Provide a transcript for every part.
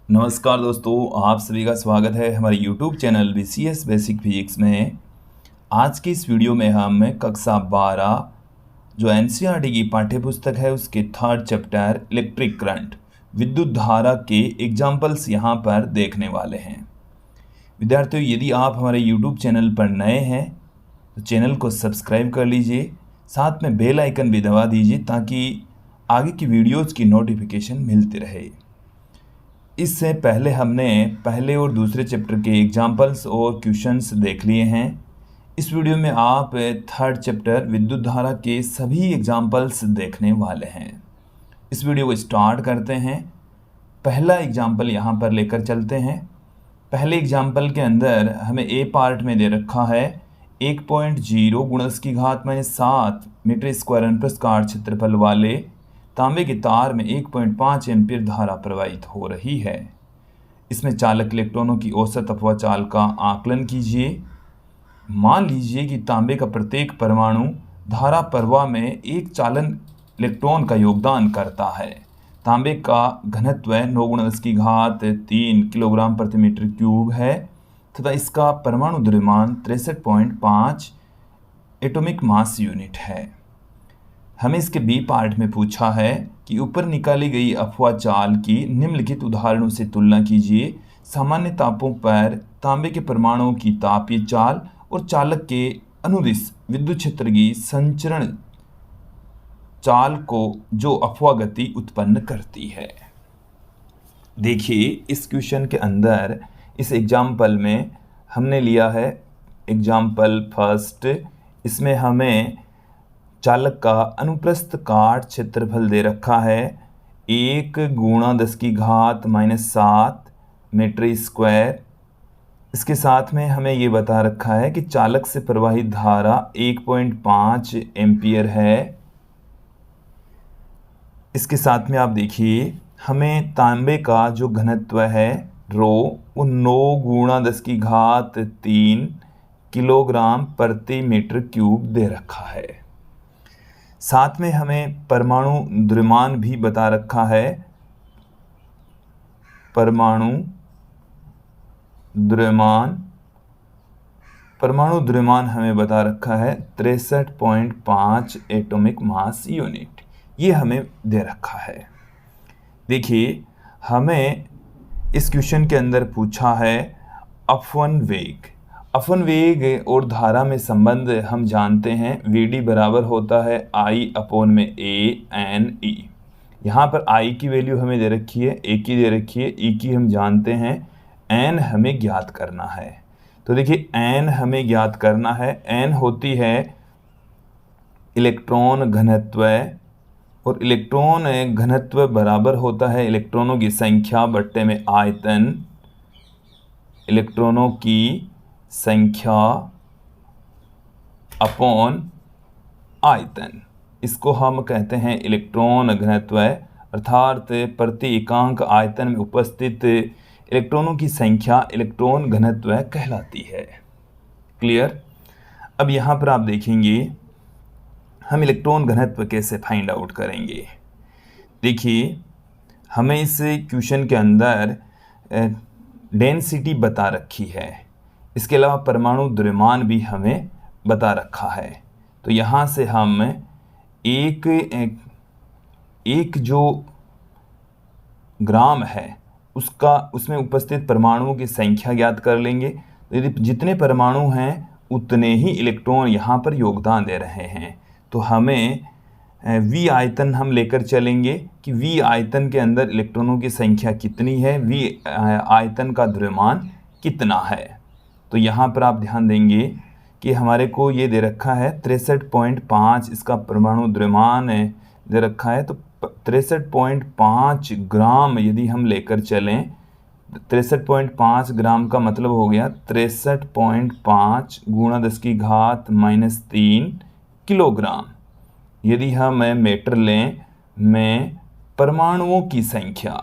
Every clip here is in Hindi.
नमस्कार दोस्तों, आप सभी का स्वागत है हमारे YouTube channel BCS basic physics में। आज की इस वीडियो में हम कक्षा 12 जो NCERT की पाठ्यपुस्तक है उसके थर्ड चैप्टर इलेक्ट्रिक करंट विद्युत धारा के एग्जाम्पल्स यहाँ पर देखने वाले हैं। विद्यार्थियों, यदि आप हमारे YouTube चैनल पर नए हैं तो चैनल को सब्सक्राइब कर लीजिए, साथ में बेल आइकन भी दबा दीजिए ताकि आगे की वीडियोज़ की नोटिफिकेशन मिलती रहे। इससे पहले हमने पहले और दूसरे चैप्टर के एग्जाम्पल्स और क्वेश्चंस देख लिए हैं। इस वीडियो में आप थर्ड चैप्टर विद्युत धारा के सभी एग्जाम्पल्स देखने वाले हैं। इस वीडियो को स्टार्ट करते हैं। पहला एग्जाम्पल यहाँ पर लेकर चलते हैं। पहले एग्जाम्पल के अंदर हमें ए पार्ट में दे रखा है 1.0 गुणज की घात -7 मीटर स्क्वायर अनुप्रस्थ क्षेत्रफल वाले तांबे के तार में 1.5 एम्पीयर धारा प्रवाहित हो रही है। इसमें चालक इलेक्ट्रॉनों की औसत अपव्यय चाल का आकलन कीजिए। मान लीजिए कि तांबे का प्रत्येक परमाणु धारा प्रवाह में एक चालन इलेक्ट्रॉन का योगदान करता है। तांबे का घनत्व 9 × 10³ किलोग्राम प्रति मीटर क्यूब है तथा इसका परमाणु द्रव्यमान 63.5 एटॉमिक मास यूनिट है। हमें इसके बी पार्ट में पूछा है कि ऊपर निकाली गई अपव्यय चाल की निम्नलिखित उदाहरणों से तुलना कीजिए। सामान्य तापों पर तांबे के परमाणुओं की तापीय चाल और चालक के अनुदिश विद्युत क्षेत्र की संचरण चाल को जो अपव्यय गति उत्पन्न करती है। देखिए, इस क्वेश्चन के अंदर इस एग्जाम्पल में हमने लिया है एग्जाम्पल फर्स्ट। इसमें हमें चालक का अनुप्रस्थ काट क्षेत्रफल दे रखा है 1 × 10⁻⁷ मीटर स्क्वायर। इसके साथ में हमें ये बता रखा है कि चालक से प्रवाहित धारा 1.5 एम्पियर है। इसके साथ में आप देखिए हमें तांबे का जो घनत्व है रो वो 9 × 10⁻³ किलोग्राम प्रति मीटर क्यूब दे रखा है। साथ में हमें परमाणु द्रव्यमान भी बता रखा है। परमाणु द्रव्यमान हमें बता रखा है 63.5 एटॉमिक मास यूनिट, ये हमें दे रखा है। देखिए, हमें इस क्वेश्चन के अंदर पूछा है अपवन वेग। अपवन वेग और धारा में संबंध हम जानते हैं। Vd बराबर होता है I/A/NE। यहाँ पर I की वैल्यू हमें दे रखी है, A की दे रखी है, E की हम जानते हैं, N हमें ज्ञात करना है। तो देखिए N हमें ज्ञात करना है। N होती है इलेक्ट्रॉन घनत्व और इलेक्ट्रॉन घनत्व बराबर होता है इलेक्ट्रॉनों की संख्या बट्टे में आयतन। इलेक्ट्रॉनों की संख्या अपॉन आयतन, इसको हम कहते हैं इलेक्ट्रॉन घनत्व, अर्थात प्रति एकांक आयतन में उपस्थित इलेक्ट्रॉनों की संख्या इलेक्ट्रॉन घनत्व कहलाती है। क्लियर? अब यहाँ पर आप देखेंगे हम इलेक्ट्रॉन घनत्व कैसे फाइंड आउट करेंगे। देखिए, हमें इस क्वेश्चन के अंदर डेंसिटी बता रखी है, इसके अलावा परमाणु द्रव्यमान भी हमें बता रखा है। तो यहाँ से हम एक जो ग्राम है उसमें उपस्थित परमाणुओं की संख्या ज्ञात कर लेंगे। तो यदि जितने परमाणु हैं उतने ही इलेक्ट्रॉन यहाँ पर योगदान दे रहे हैं। तो हमें V आयतन हम लेकर चलेंगे कि V आयतन के अंदर इलेक्ट्रॉनों की संख्या कितनी है, V आयतन का द्रव्यमान कितना है। तो यहाँ पर आप ध्यान देंगे कि हमारे को ये दे रखा है 63.5, इसका परमाणु द्रव्यमान दे रखा है। तो 63.5 ग्राम यदि हम लेकर चलें, 63.5 ग्राम का मतलब हो गया 63.5 × 10⁻³ किलोग्राम। यदि हम मीटर लें में परमाणुओं की संख्या,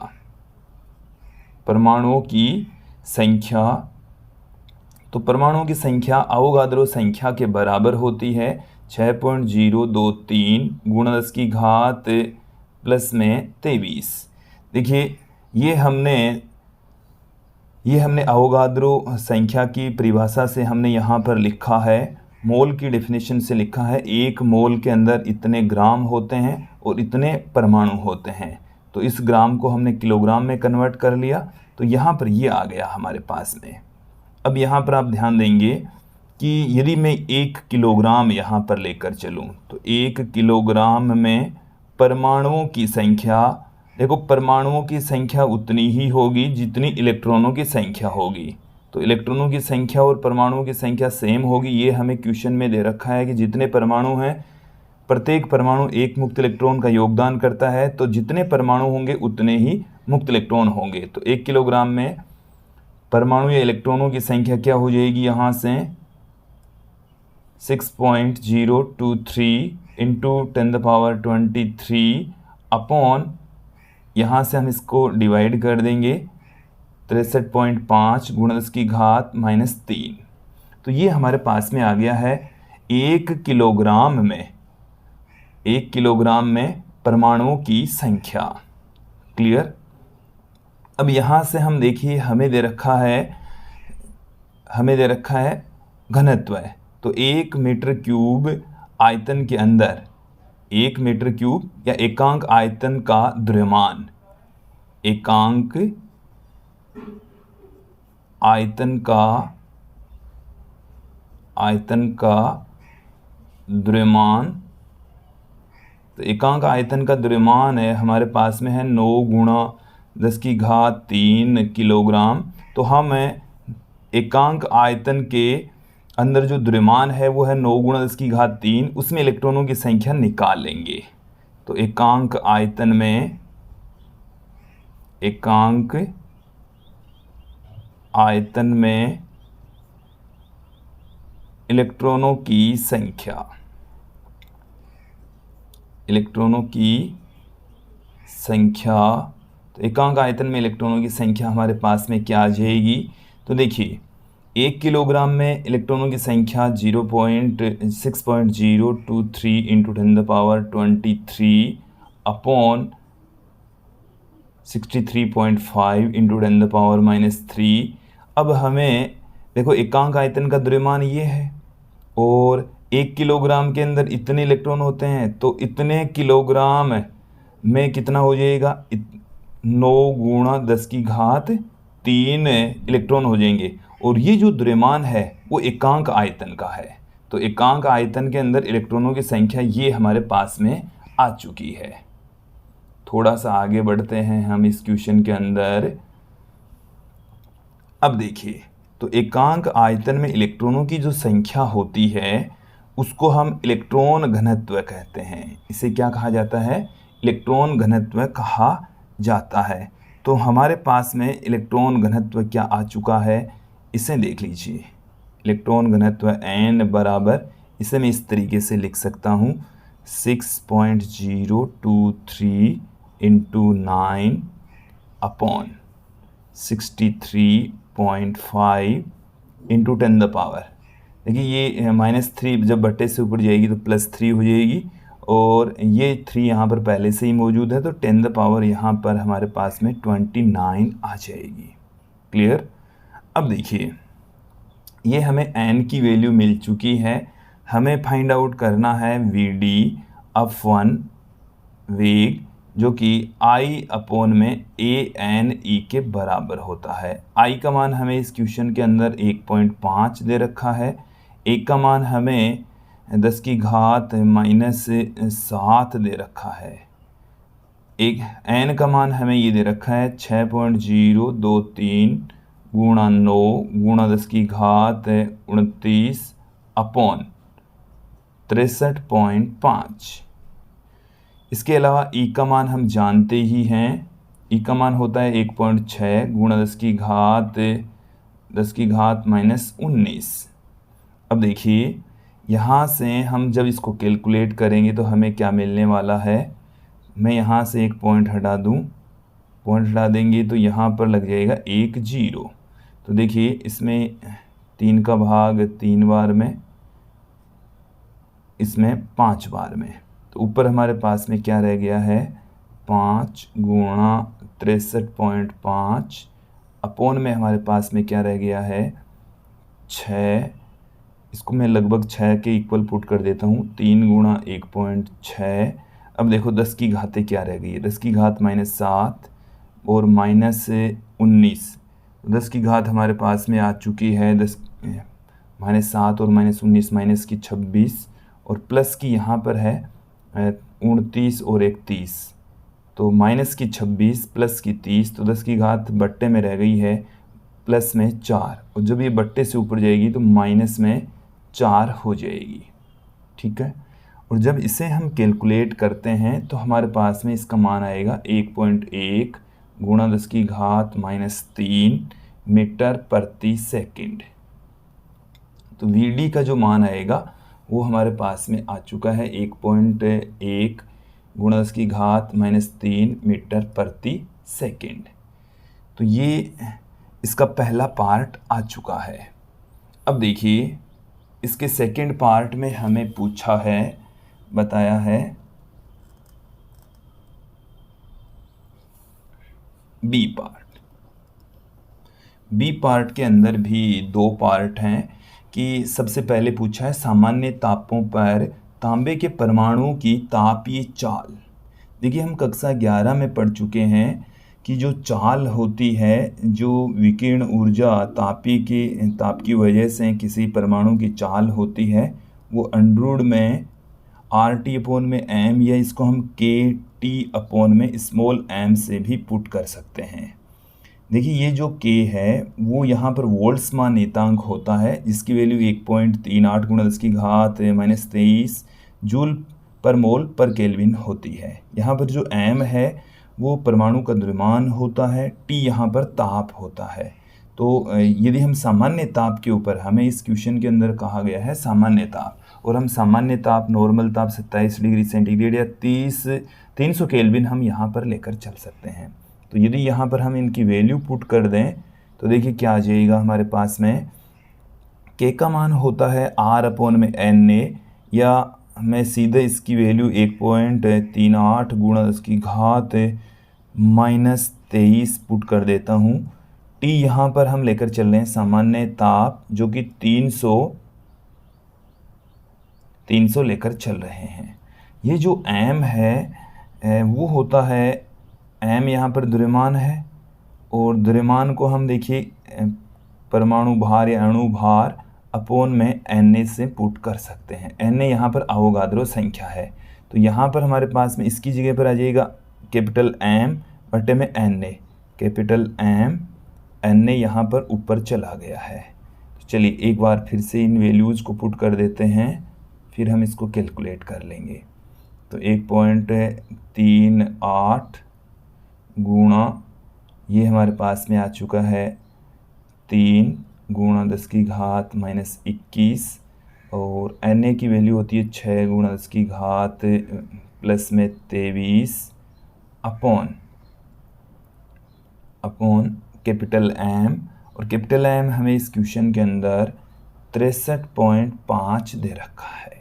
तो परमाणुओं की संख्या अवोगाद्रो संख्या के बराबर होती है 6.023 × 10⁻⁻23। देखिए, ये हमने ये हमने अवोगाद्रो संख्या की परिभाषा से हमने यहाँ पर लिखा है, मोल की डेफिनेशन से लिखा है, एक मोल के अंदर इतने ग्राम होते हैं और इतने परमाणु होते हैं। तो इस ग्राम को हमने किलोग्राम में कन्वर्ट कर लिया, तो यहाँ पर ये आ गया हमारे पास में। अब यहाँ पर आप ध्यान देंगे कि यदि मैं 1 किलोग्राम यहाँ पर लेकर चलूँ तो 1 किलोग्राम में परमाणुओं की संख्या, देखो परमाणुओं की संख्या उतनी ही होगी जितनी इलेक्ट्रॉनों की संख्या होगी। तो इलेक्ट्रॉनों की संख्या और परमाणुओं की संख्या सेम होगी। ये हमें क्वेश्चन में दे रखा है कि जितने परमाणु हैं प्रत्येक परमाणु एक मुक्त इलेक्ट्रॉन का योगदान करता है, तो जितने परमाणु होंगे उतने ही मुक्त इलेक्ट्रॉन होंगे। तो 1 किलोग्राम में परमाणु या इलेक्ट्रॉनों की संख्या क्या हो जाएगी, यहाँ से 6.023 इंटू 10⁻23 अपॉन, यहाँ से हम इसको डिवाइड कर देंगे 63.5 गुणा 10⁻³ तो ये हमारे पास में आ गया है 1 किलोग्राम में परमाणुओं की संख्या। क्लियर। अब यहाँ से हम देखिए हमें दे रखा है घनत्व है। तो 1 मीटर क्यूब आयतन के अंदर 1 मीटर क्यूब या एकांक आयतन का द्रव्यमान, एकांक आयतन का द्रव्यमान, तो एकांक आयतन का द्रव्यमान है हमारे पास में है 9 गुणा 10⁻³ किलोग्राम। तो हम एकांक आयतन के अंदर जो द्रव्यमान है वो है 9 गुणा 10⁻³, उसमें इलेक्ट्रॉनों की संख्या निकाल लेंगे। तो एकांक आयतन में इलेक्ट्रॉनों की संख्या, तो एकांक आयतन में इलेक्ट्रॉनों की संख्या हमारे पास में क्या आ जाएगी। तो देखिए 1 किलोग्राम में इलेक्ट्रॉनों की संख्या 6.023 इंटू 10⁻23 अपॉन 63.5 इंटू 10⁻³ अब हमें देखो एकांक आयतन का द्रव्यमान ये है और 1 किलोग्राम के अंदर इतने इलेक्ट्रॉन होते हैं, तो इतने किलोग्राम में कितना हो जाएगा, 9 गुणा 10⁻³ इलेक्ट्रॉन हो जाएंगे। और ये जो द्रव्यमान है वो एकांक आयतन का है। तो एकांक आयतन के अंदर इलेक्ट्रॉनों की संख्या ये हमारे पास में आ चुकी है। थोड़ा सा आगे बढ़ते हैं हम इस क्वेश्चन के अंदर। अब देखिए, तो एकांक आयतन में इलेक्ट्रॉनों की जो संख्या होती है उसको हम इलेक्ट्रॉन घनत्व कहते हैं। इसे क्या कहा जाता है, इलेक्ट्रॉन घनत्व कहा जाता है। तो हमारे पास में इलेक्ट्रॉन घनत्व क्या आ चुका है, इसे देख लीजिए। इलेक्ट्रॉन घनत्व n बराबर, इसे मैं इस तरीके से लिख सकता हूँ 6.023 इंटू 9 अपॉन 63.5 इंटू 10⁻। देखिए ये -3 जब बट्टे से ऊपर जाएगी तो +3 हो जाएगी और ये 3 यहाँ पर पहले से ही मौजूद है, तो 10⁻ यहाँ पर हमारे पास में 29 आ जाएगी। क्लियर। अब देखिए ये हमें n की वैल्यू मिल चुकी है। हमें फाइंड आउट करना है Vd/1 वेग, जो कि I/ANE के बराबर होता है। I का मान हमें इस क्वेश्चन के अंदर 1.5 दे रखा है। A का मान हमें 10⁻⁻7 दे रखा है। एक n का मान हमें ये दे रखा है 6.023 गुणा 9 गुणा 10⁻29 अपॉन 63.5। इसके अलावा ई का मान हम जानते ही हैं, ई का मान होता है 1.6 गुणा 10⁻⁻19। अब देखिए यहाँ से हम जब इसको कैलकुलेट करेंगे तो हमें क्या मिलने वाला है। मैं यहाँ से एक पॉइंट हटा दूँ, पॉइंट हटा देंगे तो यहाँ पर लग जाएगा 1 0। तो देखिए इसमें 3 का भाग 3 बार में, इसमें 5 बार में, तो ऊपर हमारे पास में क्या रह गया है 5 गुणा 63.5 अपोन में हमारे पास में क्या रह गया है 6, इसको मैं लगभग 6 के इक्वल पुट कर देता हूँ, 3 गुणा 1.6। अब देखो 10 की घातें क्या रह गई है, 10 की घात -7 और -19। 10 की घात हमारे पास में आ चुकी है -7 और -19 माइनस की 26 और प्लस की यहाँ पर है 29 और 31, तो माइनस की 26 प्लस की 30, तो 10 की घात बट्टे में रह गई है प्लस में 4, और जब ये बट्टे से ऊपर जाएगी तो माइनस में 4 हो जाएगी। ठीक है, और जब इसे हम कैलकुलेट करते हैं तो हमारे पास में इसका मान आएगा 1.1 गुणा 10 की घात -3 मीटर प्रति सेकंड। तो वीडी का जो मान आएगा वो हमारे पास में आ चुका है 1.1 गुणा 10 की घात -3 मीटर प्रति सेकंड। तो ये इसका पहला पार्ट आ चुका है। अब देखिए इसके सेकंड पार्ट में हमें पूछा है, बताया है बी पार्ट। बी पार्ट के अंदर भी 2 पार्ट हैं कि सबसे पहले पूछा है सामान्य तापों पर तांबे के परमाणुओं की तापीय चाल। देखिए हम कक्षा 11 में पढ़ चुके हैं कि जो चाल होती है, जो विकिरण ऊर्जा ताप की वजह से किसी परमाणु की चाल होती है, वो अंडररूट में RT/m या इसको हम KT/m से भी पुट कर सकते हैं। देखिए ये जो K है वो यहाँ पर बोल्ट्जमान नियतांक होता है, जिसकी वैल्यू 1.38 गुणा 10 की घात -23 जूल पर मोल पर केल्विन होती है। यहाँ पर जो m है वो परमाणु का द्रव्यमान होता है, T यहाँ पर ताप होता है। तो यदि हम सामान्य ताप के ऊपर, हमें इस क्वेश्चन के अंदर कहा गया है सामान्य ताप, और हम सामान्य ताप नॉर्मल ताप 27 डिग्री सेंटीग्रेड या 300 केल्विन हम यहाँ पर लेकर चल सकते हैं। तो यदि यहाँ पर हम इनकी वैल्यू पुट कर दें तो देखिए क्या आ जाएगा हमारे पास में, K का मान होता है R/Na, या मैं सीधे इसकी वैल्यू 1.38 गुणा 10 की घात -23 पुट कर देता हूँ। T यहाँ पर हम लेकर चल रहे हैं सामान्य ताप, जो कि 300 लेकर चल रहे हैं। ये जो m है वो होता है, m यहाँ पर द्रव्यमान है, और द्रव्यमान को हम देखिए परमाणु भार या अणु भार अपॉन में Na से पुट कर सकते हैं। Na यहाँ पर अवोगाद्रो संख्या है, तो यहाँ पर हमारे पास में इसकी जगह पर आ जाएगा कैपिटल M बटे में Na, कैपिटल M Na यहाँ पर ऊपर चला गया है। तो चलिए एक बार फिर से इन वैल्यूज़ को पुट कर देते हैं, फिर हम इसको कैलकुलेट कर लेंगे। तो 1.38 गुणा, ये हमारे पास में आ चुका है 3 गुणा 10 की घात -21, और Na की वैल्यू होती है 6 गुणा 10 की घात प्लस में 23 अपॉन कैपिटल M, और कैपिटल M हमें इस क्वेश्चन के अंदर 63.5 दे रखा है।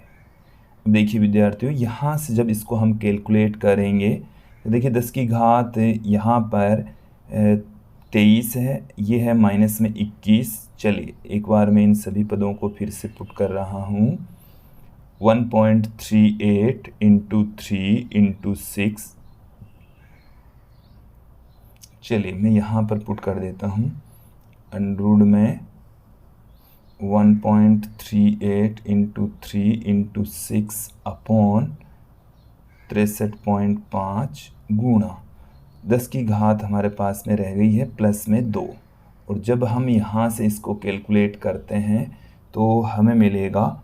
देखिए विद्यार्थियों, यहाँ से जब इसको हम कैलकुलेट करेंगे तो देखिए 10 की घात यहाँ पर 23 है, ये है माइनस में 21। चलिए एक बार मैं इन सभी पदों को फिर से पुट कर रहा हूँ। 1.38 इंटू 3 इंटू 6, चलिए मैं यहाँ पर पुट कर देता हूँ अंडररूट में 1.38 इंटू 3 इंटू 6 अपॉन 63.5 गुणा 10 की घात हमारे पास में रह गई है प्लस में 2, और जब हम यहाँ से इसको कैलकुलेट करते हैं तो हमें मिलेगा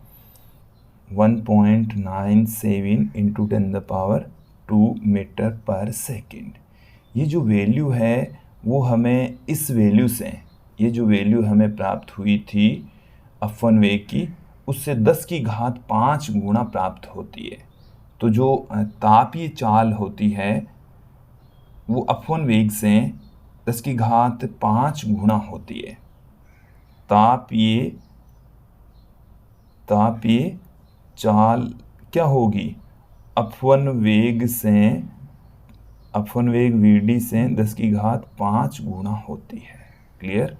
1.97 इंटू 10⁻² मीटर पर सेकेंड। ये जो वैल्यू है वो हमें इस वैल्यू से, ये जो वैल्यू हमें प्राप्त हुई थी अपवन वेग की, उससे 10 की घात 5 गुणा प्राप्त होती है। तो जो तापीय चाल होती है वो अपवन वेग से 10 की घात 5 गुणा होती है। तापीय चाल क्या होगी, अपवन वेग Vd से 10 की घात 5 गुणा होती है। क्लियर।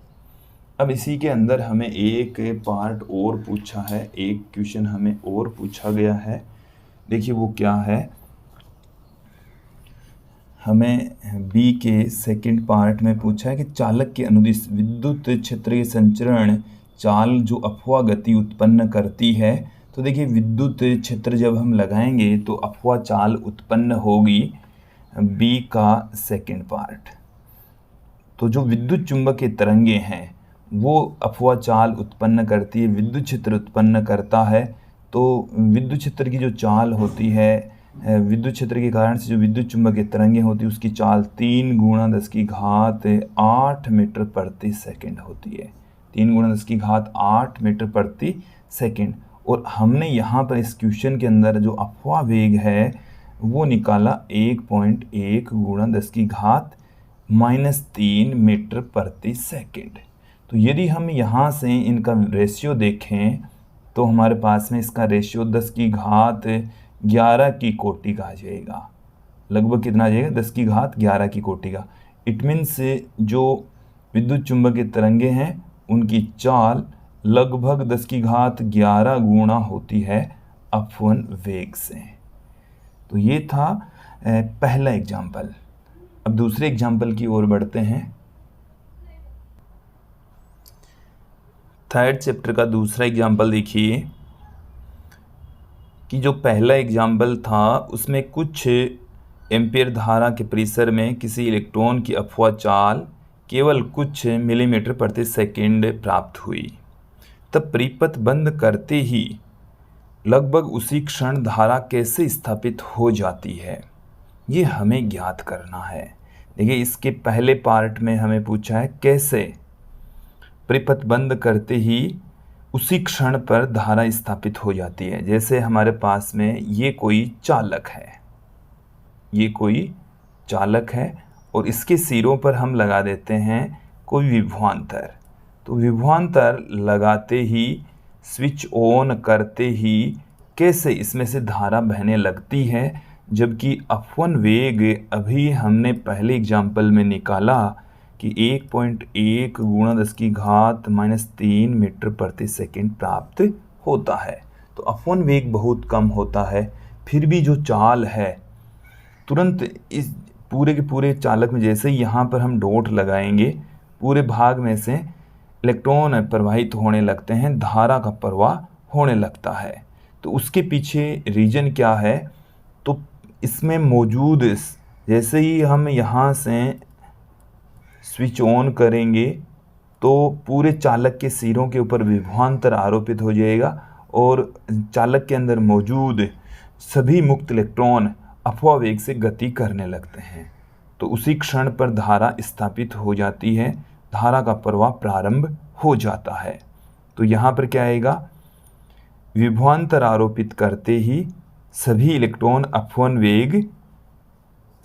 अब इसी के अंदर हमें एक पार्ट और पूछा है, एक क्वेश्चन हमें और पूछा गया है। देखिए वो क्या है, हमें बी के सेकंड पार्ट में पूछा है कि चालक के अनुदिश विद्युत क्षेत्र के संचरण चाल जो अफवा गति उत्पन्न करती है। तो देखिए विद्युत क्षेत्र जब हम लगाएंगे तो अफवा चाल उत्पन्न होगी, बी का सेकंड पार्ट। तो जो विद्युत चुंबकीय तरंगे हैं वो अफवा चाल उत्पन्न करती है, विद्युत क्षेत्र उत्पन्न करता है। तो विद्युत क्षेत्र की जो चाल होती है, विद्युत क्षेत्र के कारण से जो विद्युत चुंबकीय तरंगे होती है उसकी चाल 3 गुणा 10⁸ मीटर प्रति सेकंड होती है। 3 गुणा 10⁸ मीटर प्रति सेकंड। और हमने यहाँ पर इस क्वेश्चन के अंदर जो अफवा वेग है वो निकाला 1.1 गुणा 10⁻³ मीटर प्रति सेकंड। तो यदि हम यहाँ से इनका रेशियो देखें तो हमारे पास में इसका रेशियो 10⁻11 की कोटि का आ जाएगा। लगभग कितना आ जाएगा, 10⁻11 की कोटि का। इट मीन्स जो विद्युत चुंबकीय तरंगे हैं उनकी चाल लगभग 10⁻11 गुणा होती है अपवन वेग से। तो ये था पहला एग्जाम्पल। अब दूसरे एग्जाम्पल की ओर बढ़ते हैं। थर्ड चैप्टर का दूसरा एग्जाम्पल देखिए कि जो पहला एग्जाम्पल था उसमें कुछ एम्पीयर धारा के परिसर में किसी इलेक्ट्रॉन की अफवा चाल केवल कुछ मिलीमीटर प्रति सेकंड प्राप्त हुई। तब परिपथ बंद करते ही लगभग उसी क्षण धारा कैसे स्थापित हो जाती है, ये हमें ज्ञात करना है। देखिए इसके पहले पार्ट में हमें पूछा है कैसे परिपथ बंद करते ही उसी क्षण पर धारा स्थापित हो जाती है। जैसे हमारे पास में ये कोई चालक है, ये कोई चालक है और इसके सिरों पर हम लगा देते हैं कोई विभवांतर। तो विभवांतर लगाते ही, स्विच ऑन करते ही कैसे इसमें से धारा बहने लगती है, जबकि अपवन वेग अभी हमने पहले एग्जाम्पल में निकाला कि 1.1 गुणा 10⁻³ मीटर प्रति सेकंड प्राप्त होता है। तो अपवन वेग बहुत कम होता है, फिर भी जो चाल है तुरंत इस पूरे के पूरे चालक में जैसे ही यहाँ पर हम डॉट लगाएंगे पूरे भाग में से इलेक्ट्रॉन प्रवाहित होने लगते हैं, धारा का प्रवाह होने लगता है। तो उसके पीछे रीजन क्या है, तो इसमें मौजूद जैसे ही हम यहाँ से स्विच ऑन करेंगे तो पूरे चालक के सिरों के ऊपर विभवांतर आरोपित हो जाएगा और चालक के अंदर मौजूद सभी मुक्त इलेक्ट्रॉन अफवा वेग से गति करने लगते हैं। तो उसी क्षण पर धारा स्थापित हो जाती है, धारा का प्रवाह प्रारंभ हो जाता है। तो यहाँ पर क्या आएगा, विभवांतर आरोपित करते ही सभी इलेक्ट्रॉन अपवन वेग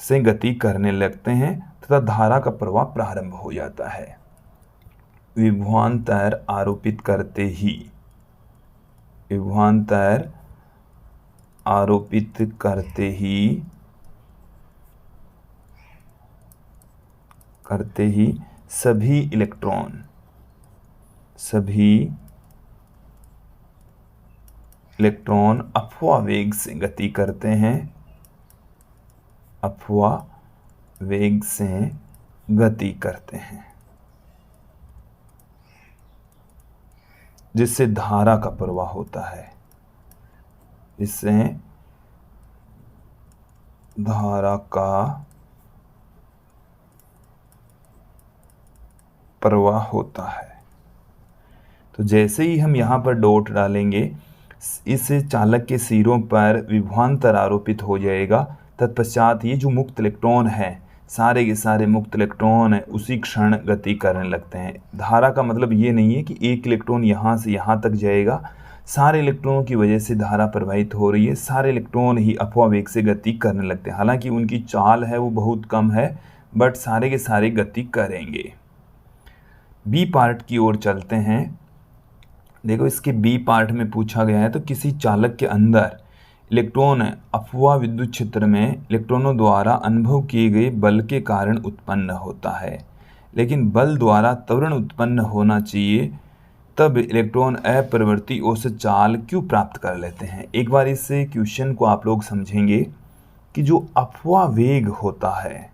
से गति करने लगते हैं तथा धारा का प्रवाह प्रारंभ हो जाता है। विभवांतर आरोपित करते ही, विभवांतर आरोपित करते ही सभी इलेक्ट्रॉन अफवा वेग से गति करते हैं, अफवा वेग से गति करते हैं, जिससे धारा का प्रवाह होता है, इससे धारा का प्रवाह होता है। तो जैसे ही हम यहाँ पर डॉट डालेंगे इस चालक के सिरों पर विभवांतर आरोपित हो जाएगा। तत्पश्चात ये जो मुक्त इलेक्ट्रॉन है, सारे के सारे मुक्त इलेक्ट्रॉन उसी क्षण गति करने लगते हैं। धारा का मतलब ये नहीं है कि एक इलेक्ट्रॉन यहाँ से यहाँ तक जाएगा, सारे इलेक्ट्रॉनों की वजह से धारा प्रवाहित हो रही है, सारे इलेक्ट्रॉन ही अफवा वेग से गति करने लगते हैं। हालांकि उनकी चाल है वो बहुत कम है, बट सारे के सारे गति करेंगे। बी पार्ट की ओर चलते हैं। देखो इसके बी पार्ट में पूछा गया है, तो किसी चालक के अंदर इलेक्ट्रॉन अफवा विद्युत क्षेत्र में इलेक्ट्रॉनों द्वारा अनुभव किए गए बल के कारण उत्पन्न होता है। लेकिन बल द्वारा त्वरण उत्पन्न होना चाहिए, तब इलेक्ट्रॉन अपरिवर्ती औसत चाल क्यों प्राप्त कर लेते हैं। एक बार इस क्वेश्चन को आप लोग समझेंगे कि जो अपव्यय वेग होता है,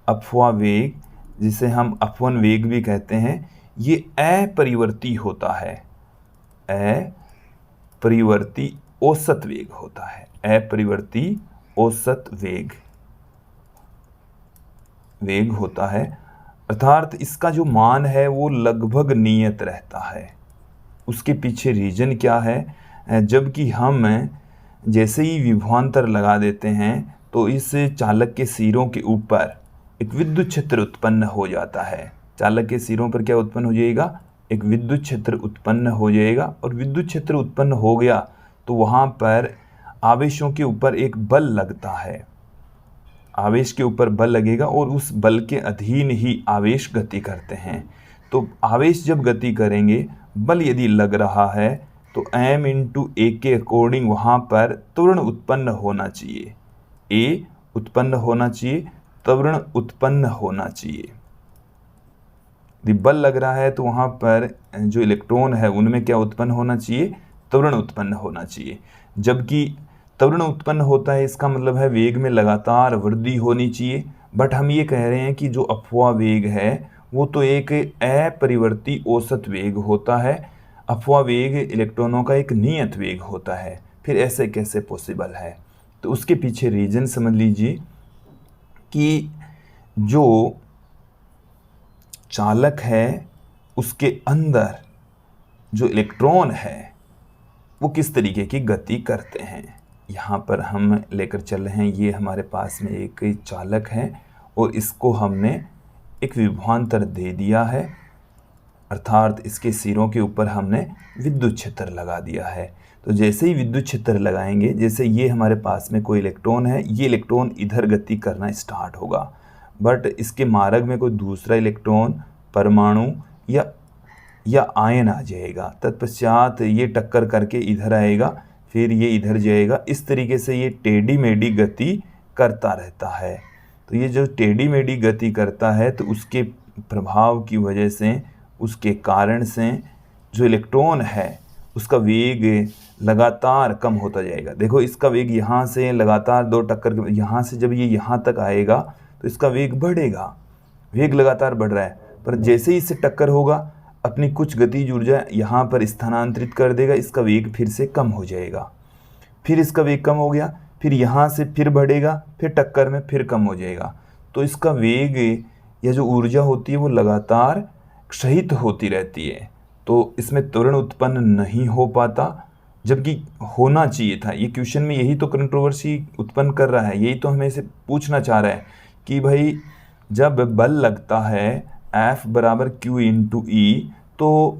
अपव्यय वेग जिसे हम अपवन वेग भी कहते हैं, ये अपरिवर्ती होता है, अपरिवर्ती औसत वेग होता है, अपरिवर्ती औसत वेग होता है, अर्थात इसका जो मान है वो लगभग नियत रहता है। उसके पीछे रीजन क्या है, जबकि हम जैसे ही विभवांतर लगा देते हैं तो इस चालक के सिरों के ऊपर एक विद्युत क्षेत्र उत्पन्न हो जाता है। चालक के सिरों पर क्या उत्पन्न हो जाएगा, एक विद्युत क्षेत्र उत्पन्न हो जाएगा, और विद्युत क्षेत्र उत्पन्न हो गया तो वहाँ पर आवेशों के ऊपर एक बल लगता है, आवेश के ऊपर बल लगेगा और उस बल के अधीन ही आवेश गति करते हैं। तो आवेश जब गति करेंगे, बल यदि लग रहा है तो m इंटू ए के अकॉर्डिंग वहाँ पर त्वरण उत्पन्न होना चाहिए, ए उत्पन्न होना चाहिए, त्वरण उत्पन्न होना चाहिए। यदि बल लग रहा है तो वहाँ पर जो इलेक्ट्रॉन है उनमें क्या उत्पन्न होना चाहिए, त्वरण उत्पन्न होना चाहिए। जबकि त्वरण उत्पन्न होता है इसका मतलब है वेग में लगातार वृद्धि होनी चाहिए, बट हम ये कह रहे हैं कि जो अपव्यय वेग है वो तो एक अपरिवर्ती औसत वेग होता है, अपव्यय वेग इलेक्ट्रॉनों का एक नियत वेग होता है। फिर ऐसे कैसे पॉसिबल है, तो उसके पीछे रीजन समझ लीजिए कि जो चालक है उसके अंदर जो इलेक्ट्रॉन है वो किस तरीके की गति करते हैं। यहाँ पर हम लेकर चल रहे हैं, ये हमारे पास में एक चालक है और इसको हमने एक विभवांतर दे दिया है, अर्थात इसके सिरों के ऊपर हमने विद्युत क्षेत्र लगा दिया है। तो जैसे ही विद्युत क्षेत्र लगाएंगे, जैसे ये हमारे पास में कोई इलेक्ट्रॉन है, ये इलेक्ट्रॉन इधर गति करना स्टार्ट होगा, बट इसके मार्ग में कोई दूसरा इलेक्ट्रॉन, परमाणु या आयन आ जाएगा। तत्पश्चात ये टक्कर करके इधर आएगा, फिर ये इधर जाएगा। इस तरीके से ये टेढ़ी मेढ़ी गति करता रहता है। तो ये जो टेढ़ी मेढ़ी गति करता है तो उसके प्रभाव की वजह से, उसके कारण से जो इलेक्ट्रॉन है उसका वेग लगातार कम होता जाएगा। देखो इसका वेग यहाँ से लगातार दो टक्कर के यहाँ से जब ये यहाँ तक आएगा तो इसका वेग बढ़ेगा, वेग लगातार बढ़ रहा है, पर जैसे ही इससे टक्कर होगा अपनी कुछ गतिज ऊर्जा यहाँ पर स्थानांतरित कर देगा, इसका वेग फिर से कम हो जाएगा। फिर इसका वेग कम हो गया, फिर यहाँ से फिर बढ़ेगा, फिर टक्कर में फिर कम हो जाएगा। तो इसका वेग या जो ऊर्जा होती है वो लगातार क्षयित होती रहती है, तो इसमें त्वरण उत्पन्न नहीं हो पाता, जबकि होना चाहिए था। ये क्वेश्चन में यही तो कंट्रोवर्सी उत्पन्न कर रहा है, यही तो हमें से पूछना चाह रहा है कि भाई जब बल लगता है F बराबर Q इंटू ई, तो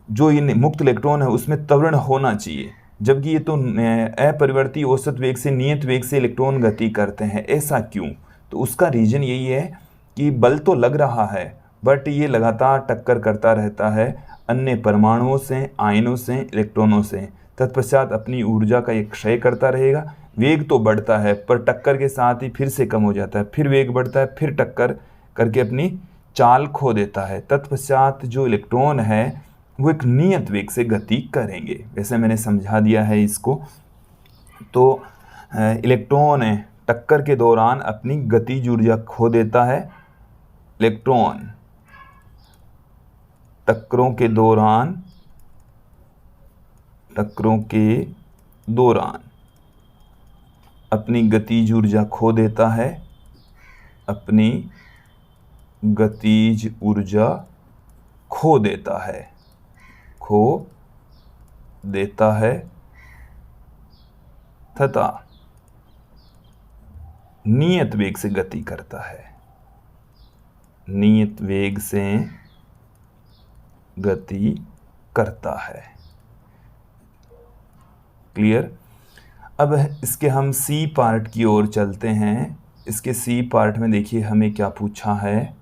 जो ये मुक्त इलेक्ट्रॉन है उसमें त्वरण होना चाहिए, जबकि ये तो अपरिवर्ती औसत वेग से, नियत वेग से इलेक्ट्रॉन गति करते हैं। ऐसा क्यों? तो उसका रीजन यही है कि बल तो लग रहा है बट ये लगातार टक्कर करता रहता है अन्य परमाणुओं से, आयनों से, इलेक्ट्रॉनों से। तत्पश्चात अपनी ऊर्जा का ये क्षय करता रहेगा। वेग तो बढ़ता है पर टक्कर के साथ ही फिर से कम हो जाता है, फिर वेग बढ़ता है, फिर टक्कर करके अपनी चाल खो देता है। तत्पश्चात जो इलेक्ट्रॉन है वो एक नियत वेग से गति करेंगे। वैसे मैंने समझा दिया है इसको। तो इलेक्ट्रॉन टक्कर के दौरान अपनी गतिज ऊर्जा खो देता है। इलेक्ट्रॉन टक्करों के दौरान अपनी गतिज ऊर्जा खो देता है, अपनी गतिज ऊर्जा खो देता है तथा नियत वेग से गति करता है, नियत वेग से गति करता है। क्लियर? अब इसके हम सी पार्ट की ओर चलते हैं। इसके सी पार्ट में देखिए हमें क्या पूछा है।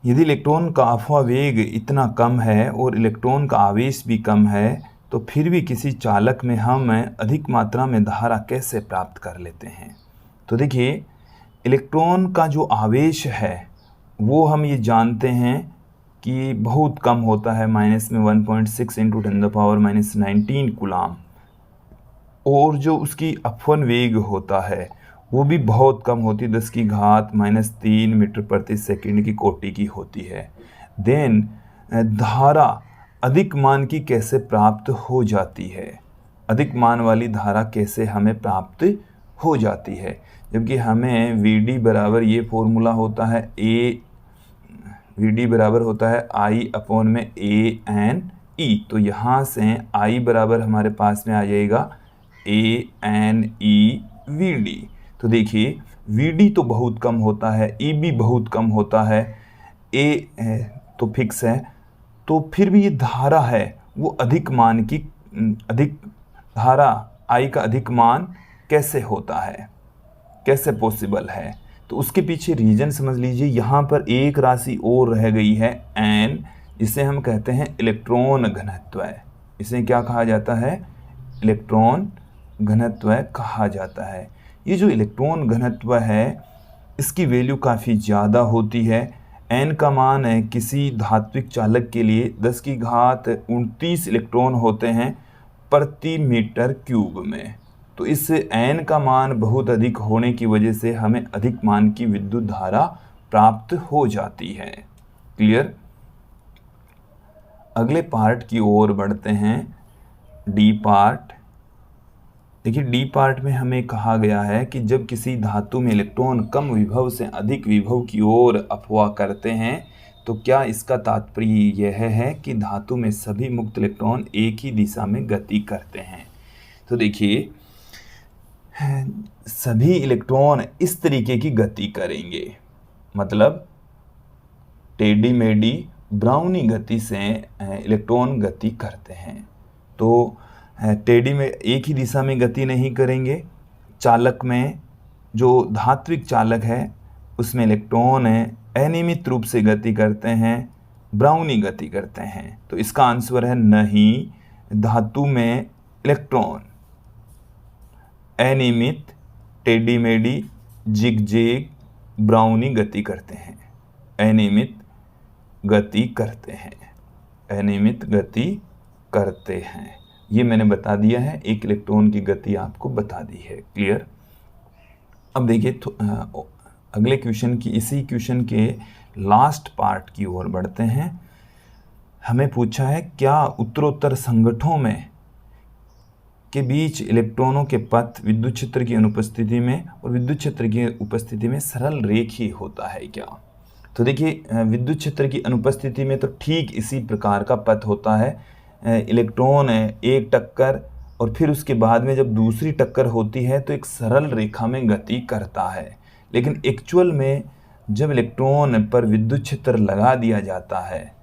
यदि इलेक्ट्रॉन का अपव्यय वेग इतना कम है और इलेक्ट्रॉन का आवेश भी कम है तो फिर भी किसी चालक में हम अधिक मात्रा में धारा कैसे प्राप्त कर लेते हैं। तो देखिए इलेक्ट्रॉन का जो आवेश है वो हम ये जानते हैं कि बहुत कम होता है, माइनस में 1.6 इंटू 10⁻⁻19 कूलाम। और जो उसकी अपवन वेग होता है वो भी बहुत कम होती है, 10⁻³ मीटर प्रति सेकंड की कोटि की होती है। देन धारा अधिक मान की कैसे प्राप्त हो जाती है, अधिक मान वाली धारा कैसे हमें प्राप्त हो जाती है, जबकि हमें VD बराबर ये फॉर्मूला होता है VD बराबर होता है I/ANE। तो यहाँ से I बराबर हमारे पास में आ जाएगा ANE/VD। तो देखिए VD तो बहुत कम होता है, E भी बहुत कम होता है, तो फिक्स है, तो फिर भी ये धारा है वो अधिक मान की, अधिक धारा I का अधिक मान कैसे होता है, कैसे पॉसिबल है। तो उसके पीछे रीजन समझ लीजिए। यहाँ पर एक राशि और रह गई है N, जिसे हम कहते हैं इलेक्ट्रॉन घनत्व। इसे क्या कहा जाता है, इलेक्ट्रॉन घनत्व कहा जाता है। ये जो इलेक्ट्रॉन घनत्व है इसकी वैल्यू काफ़ी ज़्यादा होती है। N का मान है किसी धात्विक चालक के लिए 10⁻29 इलेक्ट्रॉन होते हैं प्रति मीटर क्यूब में। तो इस N का मान बहुत अधिक होने की वजह से हमें अधिक मान की विद्युत धारा प्राप्त हो जाती है। क्लियर। अगले पार्ट की ओर बढ़ते हैं, डी पार्ट। देखिए डी पार्ट में हमें कहा गया है कि जब किसी धातु में इलेक्ट्रॉन कम विभव से अधिक विभव की ओर अफवाह करते हैं तो क्या इसका तात्पर्य यह है कि धातु में सभी मुक्त इलेक्ट्रॉन एक ही दिशा में गति करते हैं। तो देखिए सभी इलेक्ट्रॉन इस तरीके की गति करेंगे, मतलब टेढ़ी मेढ़ी ब्राउनी गति से इलेक्ट्रॉन गति करते हैं। तो टेढ़ी में एक ही दिशा में गति नहीं करेंगे। चालक में जो धात्विक चालक है उसमें इलेक्ट्रॉन अनियमित रूप से गति करते हैं, ब्राउनी गति करते हैं। तो इसका आंसर है नहीं, धातु में इलेक्ट्रॉन अनियमित, टेढ़ी मेढ़ी, जिगजैग, ब्राउनी गति करते हैं, अनियमित गति करते हैं, अनियमित गति करते हैं। ये मैंने बता दिया है, एक इलेक्ट्रॉन की गति आपको बता दी है। क्लियर। अब देखिए अगले क्वेश्चन की, इसी क्वेश्चन के लास्ट पार्ट की ओर बढ़ते हैं। हमें पूछा है क्या उत्तरोत्तर संगठनों में के बीच इलेक्ट्रॉनों के पथ विद्युत क्षेत्र की अनुपस्थिति में और विद्युत क्षेत्र की उपस्थिति में सरल रेखीय होता है क्या। तो देखिए विद्युत क्षेत्र की अनुपस्थिति में तो ठीक इसी प्रकार का पथ होता है। इलेक्ट्रॉन एक टक्कर और फिर उसके बाद में जब दूसरी टक्कर होती है तो एक सरल रेखा में गति करता है। लेकिन एक्चुअल में जब इलेक्ट्रॉन पर विद्युत क्षेत्र लगा दिया जाता है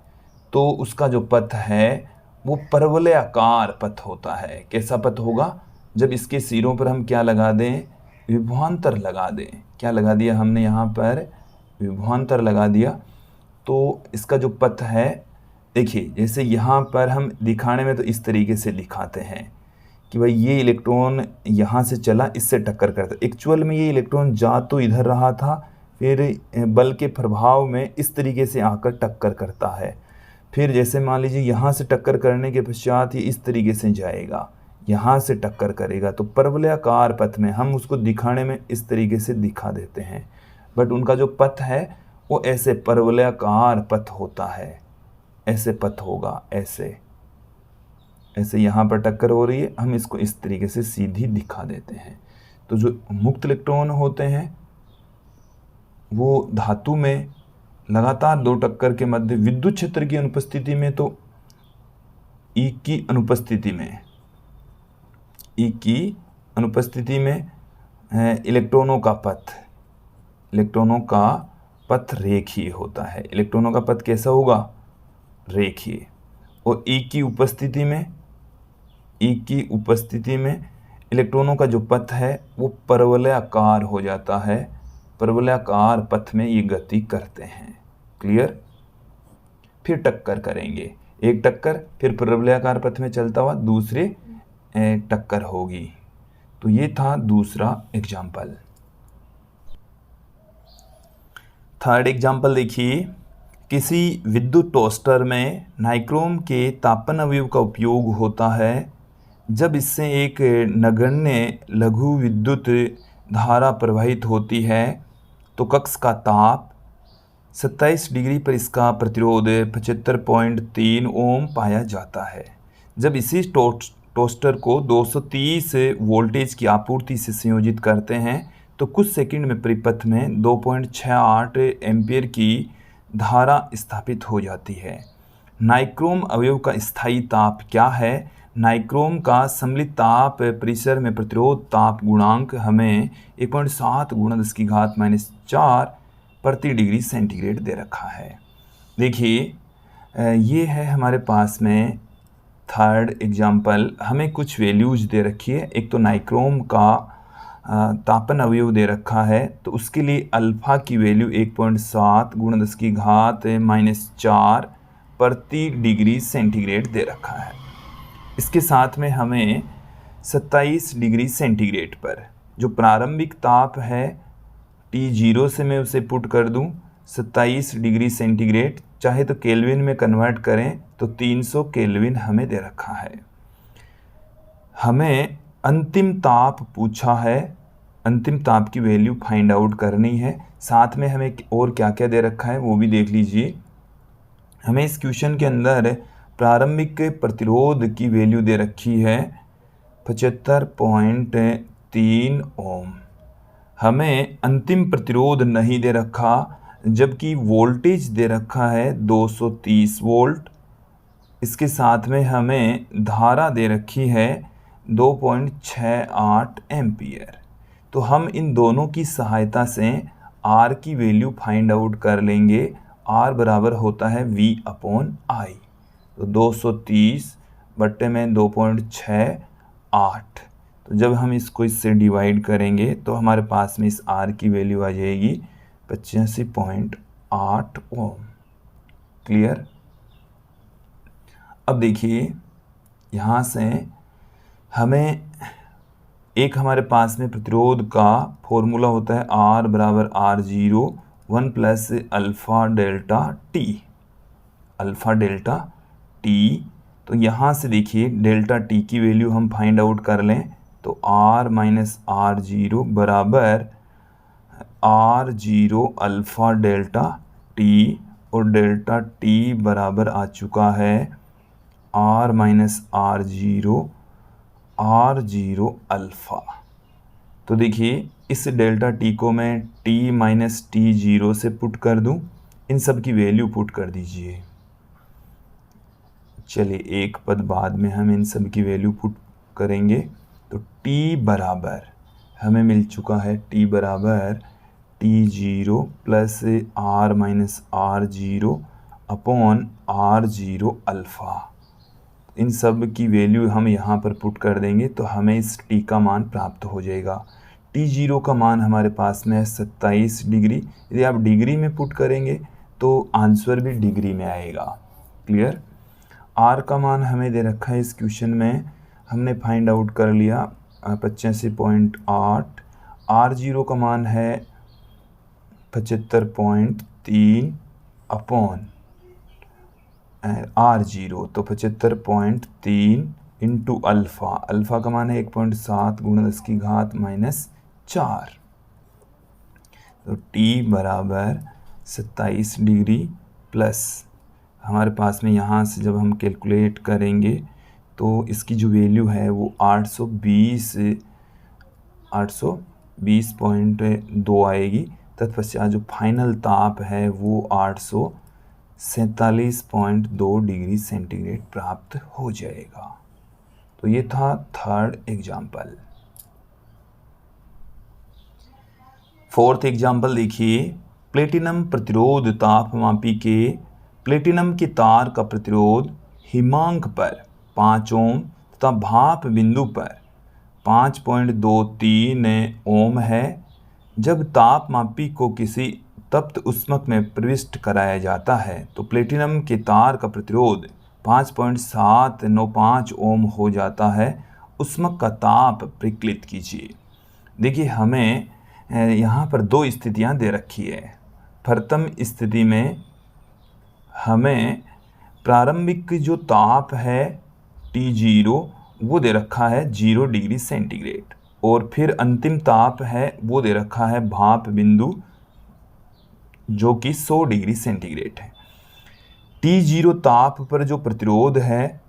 तो उसका जो पथ है वो परवलयाकार पथ होता है। कैसा पथ होगा, जब इसके सिरों पर हम क्या लगा दें, विभवांतर लगा दें। क्या लगा दिया हमने यहाँ पर, विभवांतर लगा दिया। तो इसका जो पथ है, देखिए जैसे यहाँ पर हम दिखाने में तो इस तरीके से दिखाते हैं कि भाई ये इलेक्ट्रॉन यहाँ से चला, इससे टक्कर करता। एक्चुअल में ये इलेक्ट्रॉन जा तो इधर रहा था, फिर बल के प्रभाव में इस तरीके से आकर टक्कर करता है। फिर जैसे मान लीजिए यहाँ से टक्कर करने के पश्चात ये इस तरीके से जाएगा, यहाँ से टक्कर करेगा। तो परवलयाकार पथ में हम उसको दिखाने में इस तरीके से दिखा देते हैं, बट उनका जो पथ है वो ऐसे परवलयाकार पथ होता है। ऐसे पथ होगा, ऐसे ऐसे यहाँ पर टक्कर हो रही है, हम इसको इस तरीके से सीधी दिखा देते हैं। तो जो मुक्त इलेक्ट्रॉन होते हैं वो धातु में लगातार दो टक्कर के मध्य विद्युत क्षेत्र की अनुपस्थिति में, तो ई की अनुपस्थिति में, ई की अनुपस्थिति में इलेक्ट्रॉनों का पथ रेखीय होता है। इलेक्ट्रॉनों का पथ कैसा होगा, रेखीय। और ई की उपस्थिति में इलेक्ट्रॉनों का जो पथ है वो परवलयाकार हो जाता है। परवलयाकार पथ में ये गति करते हैं। क्लियर। फिर टक्कर करेंगे, एक टक्कर, फिर परवलयाकार पथ में चलता हुआ दूसरे टक्कर होगी। तो ये था दूसरा एग्जाम्पल। थर्ड एग्जाम्पल देखिए, किसी विद्युत टोस्टर में नाइक्रोम के तापन अवयव का उपयोग होता है जब इससे एक नगण्य लघु विद्युत धारा प्रवाहित होती है तो कक्ष का ताप 27 डिग्री पर इसका प्रतिरोध 75.3 ओम पाया जाता है। जब इसी टोस्टर को 230 वोल्टेज की आपूर्ति से संयोजित करते हैं तो कुछ सेकंड में परिपथ में 2.68 एम्पियर की धारा स्थापित हो जाती है। नाइक्रोम अवयव का स्थायी ताप क्या है? नाइक्रोम का सम्मिलित ताप परिसर में प्रतिरोध ताप गुणांक हमें 1.7 × 10⁻⁴ प्रति डिग्री सेंटीग्रेड दे रखा है। देखिए ये है हमारे पास में थर्ड एग्जाम्पल। हमें कुछ वैल्यूज दे रखी है। एक तो नाइक्रोम का तापन अवयव दे रखा है, तो उसके लिए अल्फ़ा की वैल्यू 1.7 × 10⁻⁴ प्रति डिग्री सेंटीग्रेड दे रखा है। इसके साथ में हमें 27 डिग्री सेंटीग्रेड पर जो प्रारंभिक ताप है T0 से मैं उसे पुट कर दूं 27 डिग्री सेंटीग्रेड, चाहे तो केल्विन में कन्वर्ट करें तो 300 केल्विन हमें दे रखा है। हमें अंतिम ताप पूछा है, अंतिम ताप की वैल्यू फाइंड आउट करनी है। साथ में हमें और क्या क्या दे रखा है वो भी देख लीजिए। हमें इस क्वेश्चन के अंदर प्रारंभिक प्रतिरोध की वैल्यू दे रखी है 75.3 ओम। हमें अंतिम प्रतिरोध नहीं दे रखा, जबकि वोल्टेज दे रखा है 230 वोल्ट। इसके साथ में हमें धारा दे रखी है 2.68 एम्पियर। तो हम इन दोनों की सहायता से R की वैल्यू फाइंड आउट कर लेंगे। R बराबर होता है V/I। तो 230 बट्टे में 2.68, तो जब हम इसको इससे डिवाइड करेंगे तो हमारे पास में इस R की वैल्यू आ जाएगी 85.8 ओम। क्लियर? अब देखिए यहाँ से हमें एक हमारे पास में प्रतिरोध का फॉर्मूला होता है R बराबर R0 1 plus alpha delta T, alpha delta T। तो यहाँ से देखिए डेल्टा T की वैल्यू हम फाइंड आउट कर लें तो R माइनस R0 बराबर R0 अल्फ़ा डेल्टा T, और डेल्टा T बराबर आ चुका है R माइनस R0 अल्फ़ा। तो देखिए इस डेल्टा T को मैं T माइनस T0 से पुट कर दूं, इन सब की वैल्यू पुट कर दीजिए। चलिए एक पद बाद में हम इन सब की वैल्यू पुट करेंगे। तो T बराबर हमें मिल चुका है T बराबर T0 plus R minus R0 upon R0 alpha. इन सब की वैल्यू हम यहाँ पर पुट कर देंगे तो हमें इस T का मान प्राप्त हो जाएगा। T0 का मान हमारे पास में है 27 डिग्री। यदि आप डिग्री में पुट करेंगे तो आंसर भी डिग्री में आएगा। क्लियर? R का मान हमें दे रखा है इस क्वेश्चन में, हमने फाइंड आउट कर लिया 85.8। R0 का मान है 75.3 अपॉन R0, तो 75.3 इंटू अल्फ़ा। अल्फ़ा का मान है 1.7 × 10⁻⁴। तो T बराबर 27 डिग्री प्लस हमारे पास में यहाँ से जब हम कैलकुलेट करेंगे तो इसकी जो वैल्यू है वो 820.2 आएगी। तत्पश्चात जो फाइनल ताप है वो 847.2 डिग्री सेंटीग्रेड प्राप्त हो जाएगा। तो ये था थर्ड एग्जाम्पल। फोर्थ एग्जाम्पल देखिए, प्लेटिनम प्रतिरोध तापमापी के प्लेटिनम के तार का प्रतिरोध हिमांक पर 5 ओम तथा भाप बिंदु पर 5.23 ओम है। जब तापमापी को किसी तप्त ऊष्मक में प्रविष्ट कराया जाता है तो प्लेटिनम के तार का प्रतिरोध 5.795 ओम हो जाता है। ऊष्मक का ताप परिकलित कीजिए। देखिए हमें यहाँ पर दो स्थितियाँ दे रखी है। प्रथम स्थिति में हमें प्रारंभिक जो ताप है T0 वो दे रखा है 0 डिग्री सेंटीग्रेड, और फिर अंतिम ताप है वो दे रखा है भाप बिंदु जो कि 100 डिग्री सेंटीग्रेड है। T0 ताप पर जो प्रतिरोध है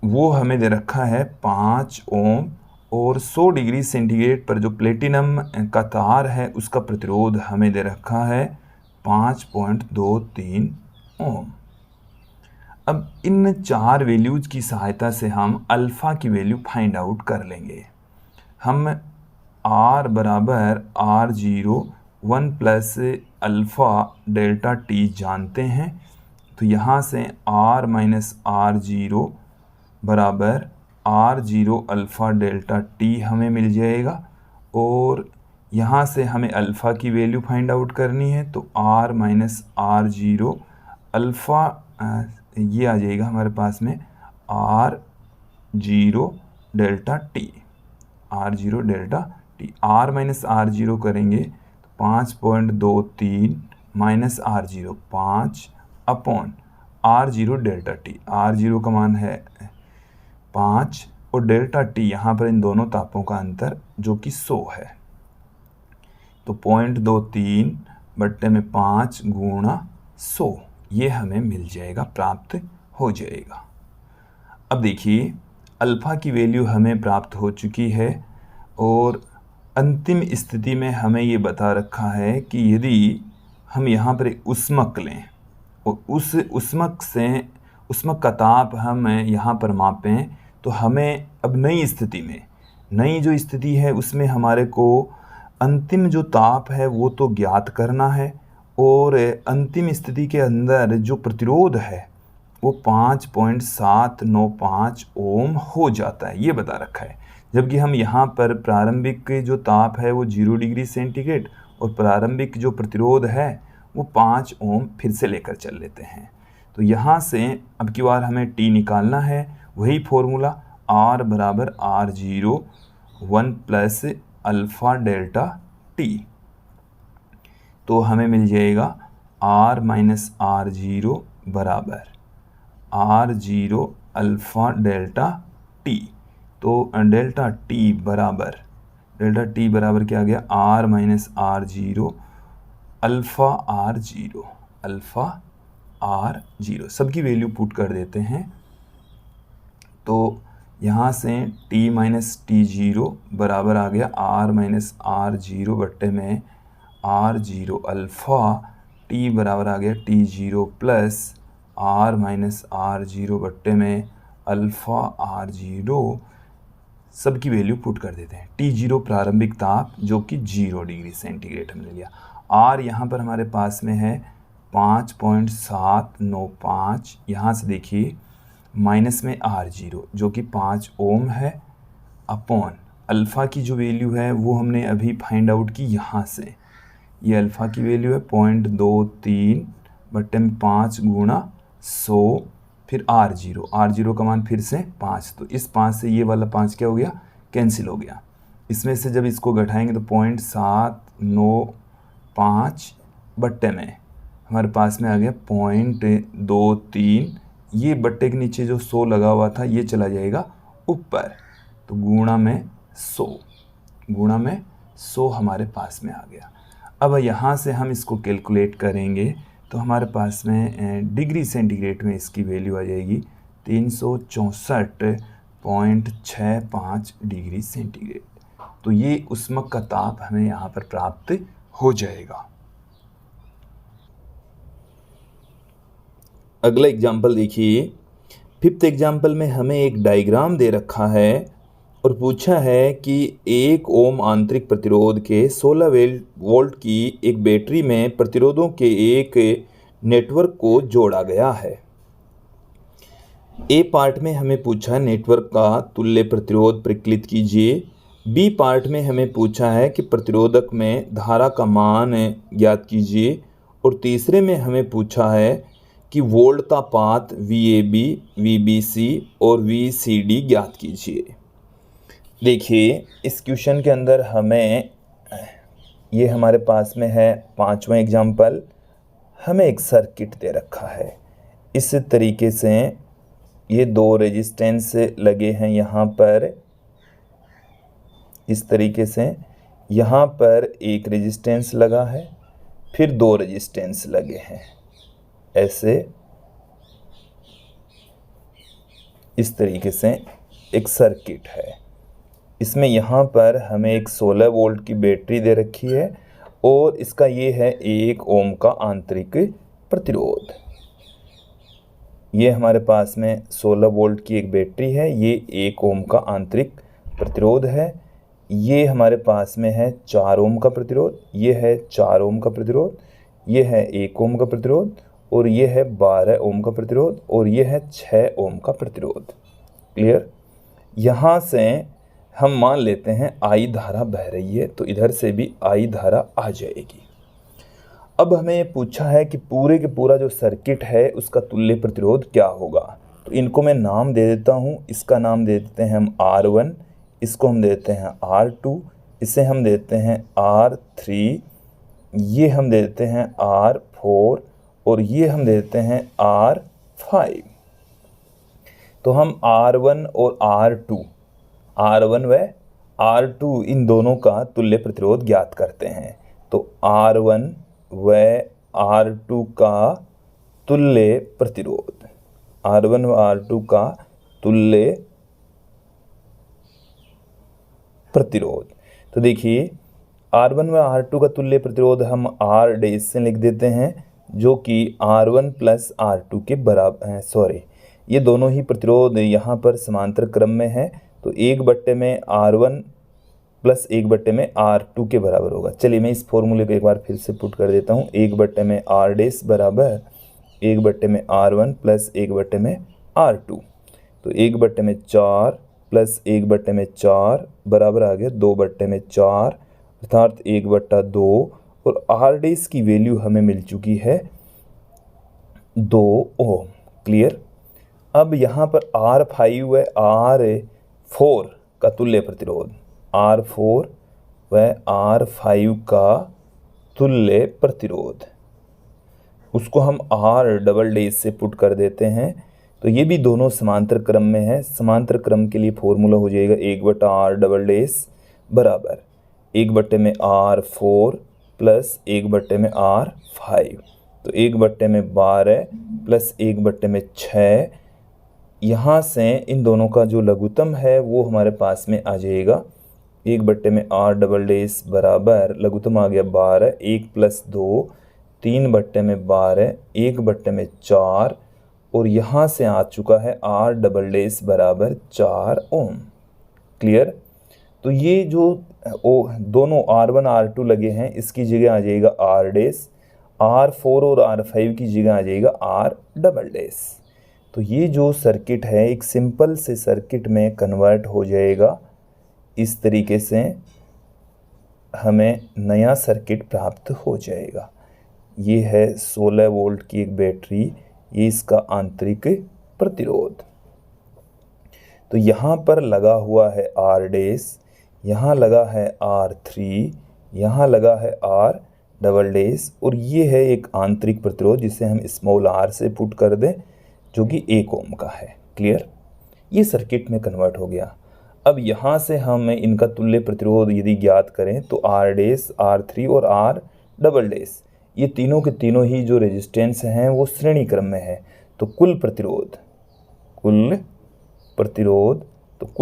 वो हमें दे रखा है 5 ओम, और 100 डिग्री सेंटीग्रेड पर जो प्लेटिनम का तार है उसका प्रतिरोध हमें दे रखा है 5.23 ओम। अब इन चार वैल्यूज की सहायता से हम अल्फ़ा की वैल्यू फाइंड आउट कर लेंगे। हम R बराबर R0 1 plus alpha delta T जानते हैं, तो यहाँ से R माइनस R0 बराबर R0 अल्फ़ा डेल्टा T हमें मिल जाएगा, और यहाँ से हमें अल्फ़ा की वैल्यू फाइंड आउट करनी है, तो R माइनस R0 अल्फ़ा ये आ जाएगा हमारे पास में R0 delta T, R0 delta T। R minus R0 करेंगे तो 5.23 minus R0 5 upon R0 delta T। R0 का मान है 5 और डेल्टा T यहाँ पर इन दोनों तापों का अंतर जो कि 100 है, तो 0.23 बट्टे में 5 गुणा 100 ये हमें मिल जाएगा, प्राप्त हो जाएगा। अब देखिए अल्फ़ा की वैल्यू हमें प्राप्त हो चुकी है, और अंतिम स्थिति में हमें ये बता रखा है कि यदि हम यहाँ पर एक ऊष्मक लें और उस ऊष्मक का ताप हम यहाँ पर मापें, तो हमें अब नई जो स्थिति है उसमें हमारे को अंतिम जो ताप है वो तो ज्ञात करना है, और अंतिम स्थिति के अंदर जो प्रतिरोध है वो 5.795 ओम हो जाता है, ये बता रखा है। जबकि हम यहाँ पर प्रारंभिक जो ताप है वो 0 डिग्री सेंटीग्रेड और प्रारंभिक जो प्रतिरोध है वो 5 ओम फिर से लेकर चल लेते हैं। तो यहाँ से अब की बार हमें T निकालना है, वही फॉर्मूला R बराबर R0 1 plus alpha delta T, तो हमें मिल जाएगा R माइनस R0 बराबर R0 अल्फ़ा डेल्टा T। तो डेल्टा T बराबर क्या आ गया, R minus R0 alpha R0 सबकी वैल्यू पुट कर देते हैं। तो यहाँ से T माइनस T0 बराबर आ गया R माइनस R0 बट्टे में R0 अल्फ़ा, T बराबर आ गया T0 plus R minus R0 बट्टे में अल्फ़ा R0, सबकी वैल्यू पुट कर देते हैं। T0 प्रारंभिक ताप जो कि 0 डिग्री सेंटीग्रेड हमने लिया। R यहाँ पर हमारे पास में है 5.795, यहाँ से देखिए माइनस में R0 जो कि 5 ओम है, अपॉन अल्फ़ा की जो वैल्यू है वो हमने अभी फाइंड आउट की यहाँ से, ये अल्फ़ा की वैल्यू है 0.23 बट्टे में 5 गुणा 100, फिर R0 का मान फिर से 5, तो इस 5 से ये वाला 5 क्या हो गया, कैंसिल हो गया। इसमें से जब इसको घटाएंगे तो 0.795 बट्टे में हमारे पास में आ गया 0.23, ये बट्टे के नीचे जो 100 लगा हुआ था ये चला जाएगा ऊपर, तो गुणा में 100 हमारे पास में आ गया। अब यहाँ से हम इसको कैलकुलेट करेंगे तो हमारे पास में डिग्री सेंटीग्रेड में इसकी वैल्यू आ जाएगी 364.65 डिग्री सेंटीग्रेड। तो ये ऊष्मक का ताप हमें यहाँ पर प्राप्त हो जाएगा। अगला एग्जाम्पल देखिए, 5th एग्जाम्पल में हमें एक डायग्राम दे रखा है और पूछा है कि 1 ओम आंतरिक प्रतिरोध के 16 वोल्ट की एक बैटरी में प्रतिरोधों के एक नेटवर्क को जोड़ा गया है। ए पार्ट में हमें पूछा नेटवर्क का तुल्य प्रतिरोध प्रकलित कीजिए। बी पार्ट में हमें पूछा है कि प्रतिरोधक में धारा का मान ज्ञात कीजिए, और तीसरे में हमें पूछा है कि वोल्टापात VAB, VBC और VCD ज्ञात कीजिए। देखिए इस क्वेश्चन के अंदर हमें ये हमारे पास में है 5वां एग्जाम्पल। हमें एक सर्किट दे रखा है, इस तरीके से ये 2 रेजिस्टेंस लगे हैं यहाँ पर, इस तरीके से यहाँ पर एक रेजिस्टेंस लगा है, फिर 2 रेजिस्टेंस लगे हैं ऐसे, इस तरीके से एक सर्किट है। इसमें यहाँ पर हमें एक 16 वोल्ट की बैटरी दे रखी है और इसका ये है 1 ओम का आंतरिक प्रतिरोध। ये हमारे पास में 16 वोल्ट की एक बैटरी है, ये 1 ओम का आंतरिक प्रतिरोध है। ये हमारे पास में है 4 ओम का प्रतिरोध, ये है 4 ओम का प्रतिरोध, ये है 1 ओम का प्रतिरोध और ये है 12 ओम का प्रतिरोध और ये है 6 ओम का प्रतिरोध। क्लियर। यहाँ से हम मान लेते हैं आई धारा बह रही है, तो इधर से भी आई धारा आ जाएगी। अब हमें ये पूछा है कि पूरे के पूरा जो सर्किट है उसका तुल्य प्रतिरोध क्या होगा। तो इनको मैं नाम दे देता हूँ। इसका नाम दे देते हैं हम R1, इसको हम देते हैं R2, इसे हम देते हैं R3, ये हम दे देते हैं R4 और ये हम देते हैं R5। तो हम R1 और R1 व R2 इन दोनों का तुल्य प्रतिरोध ज्ञात करते हैं। तो R1 व R2 का तुल्य प्रतिरोध, R1 व R2 का तुल्य प्रतिरोध। तो देखिए R1 व R2 का तुल्य प्रतिरोध हम R डैश से लिख देते हैं, जो कि R1 प्लस R2 के बराबर है। सॉरी, ये दोनों ही प्रतिरोध यहाँ पर समांतर क्रम में है, तो 1/में R1 प्लस 1/में R2 के बराबर होगा। चलिए मैं इस फॉर्मूले को एक बार फिर से पुट कर देता हूँ। 1/में R डैश बराबर 1/में R1 प्लस 1/में R2, तो 1/में 4 प्लस 1/में 4 बराबर आ गया 2/4, अर्थात 1/2 और R डैश की वैल्यू हमें मिल चुकी है 2 ओम। क्लियर। अब यहाँ पर R5 व R4 का तुल्य प्रतिरोध, R4 व R5 का तुल्य प्रतिरोध, उसको हम R डबल डैश से पुट कर देते हैं। तो ये भी दोनों समांतर क्रम में है। समांतर क्रम के लिए फॉर्मूला हो जाएगा 1/R डबल डैश बराबर 1/में R4 प्लस 1/में R5, तो 1/में 12 प्लस 1/में 6। यहाँ से इन दोनों का जो लघुत्तम है वो हमारे पास में आ जाएगा 1/में R डबल डैश बराबर लघुत्तम आ गया 12, 1 प्लस 2 3/में 12, 1/में 4 और यहाँ से आ चुका है R डबल डैश बराबर 4 ओम। क्लियर। तो ये जो दोनों R1 R2 लगे हैं इसकी जगह आ जाएगा R डैश, R4 और R5 की जगह आ जाएगा R डबल डैश। तो ये जो सर्किट है एक सिंपल से सर्किट में कन्वर्ट हो जाएगा। इस तरीके से हमें नया सर्किट प्राप्त हो जाएगा। ये है 16 वोल्ट की एक बैटरी, ये इसका आंतरिक प्रतिरोध। तो यहाँ पर लगा हुआ है R डैश, यहाँ लगा है R3, यहाँ लगा है R डबल डैश और ये है एक आंतरिक प्रतिरोध जिसे हम स्मॉल r से पुट कर दें, जो कि 1 ओम का है। क्लियर। ये सर्किट में कन्वर्ट हो गया। अब यहाँ से हम इनका तुल्य प्रतिरोध यदि ज्ञात करें तो R डैश, R3 और R डबल डैश ये तीनों के तीनों ही जो रेजिस्टेंस हैं वो श्रेणी क्रम में है। तो कुल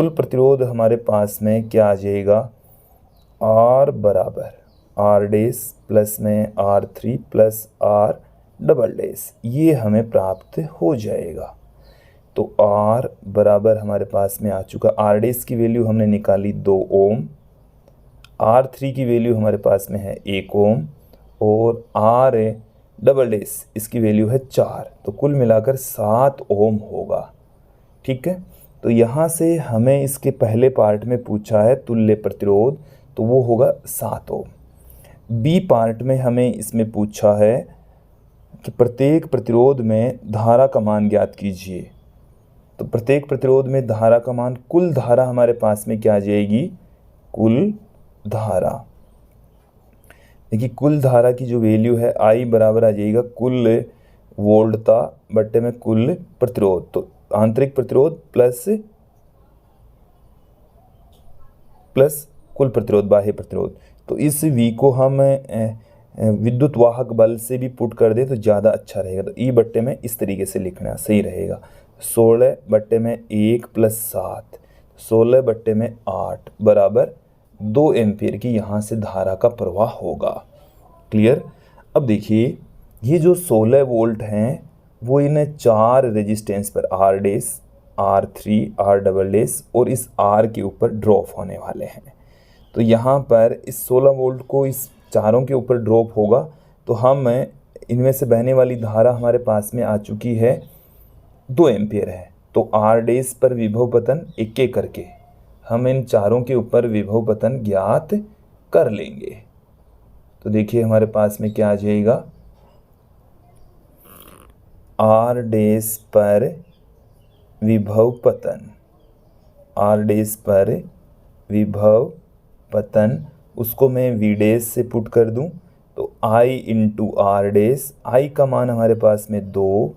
प्रतिरोध हमारे पास में क्या आ जाएगा, R बराबर R डैश प्लस में R3 plus R double dash, ये हमें प्राप्त हो जाएगा। तो R बराबर हमारे पास में आ चुका, R डैश की वैल्यू हमने निकाली 2 ओम, R3 की वैल्यू हमारे पास में है 1 ओम और R डबल डैश इसकी वैल्यू है 4, तो कुल मिलाकर 7 ओम होगा। ठीक है। तो यहाँ से हमें इसके पहले पार्ट में पूछा है तुल्य प्रतिरोध, तो वो होगा 7 ओम। बी पार्ट में हमें इसमें पूछा है कि प्रत्येक प्रतिरोध में धारा का मान ज्ञात कीजिए। तो प्रत्येक प्रतिरोध में धारा का मान, कुल धारा हमारे पास में क्या आ जाएगी, कुल धारा। देखिए कुल धारा की जो वैल्यू है I बराबर आ जाएगा कुल वोल्टता बट्टे में कुल प्रतिरोध, तो आंतरिक प्रतिरोध प्लस कुल प्रतिरोध बाह्य प्रतिरोध। तो इस V को हम विद्युत वाहक बल से भी पुट कर दे तो ज़्यादा अच्छा रहेगा। तो E बट्टे में इस तरीके से लिखना सही रहेगा, 16 बट्टे में 1 + 7, 16 बट्टे में 8 बराबर 2 एम्पीयर की यहाँ से धारा का प्रवाह होगा। क्लियर। अब देखिए ये जो 16 वोल्ट हैं वो इन 4 रेजिस्टेंस पर R', R3, R" और इस R के ऊपर ड्रॉप होने वाले हैं। तो यहाँ पर इस 16 वोल्ट को इस चारों के ऊपर ड्रॉप होगा, तो हम इनमें से बहने वाली धारा हमारे पास में आ चुकी है 2 एम्पीयर है। तो R' पर विभव पतन एक एक करके हम इन चारों के ऊपर विभव पतन ज्ञात कर लेंगे। तो देखिए हमारे पास में क्या आ जाएगा, R' पर विभव पतन, R' पर विभव पतन, उसको मैं V' से पुट कर दूं तो I × R', I का मान हमारे पास में 2,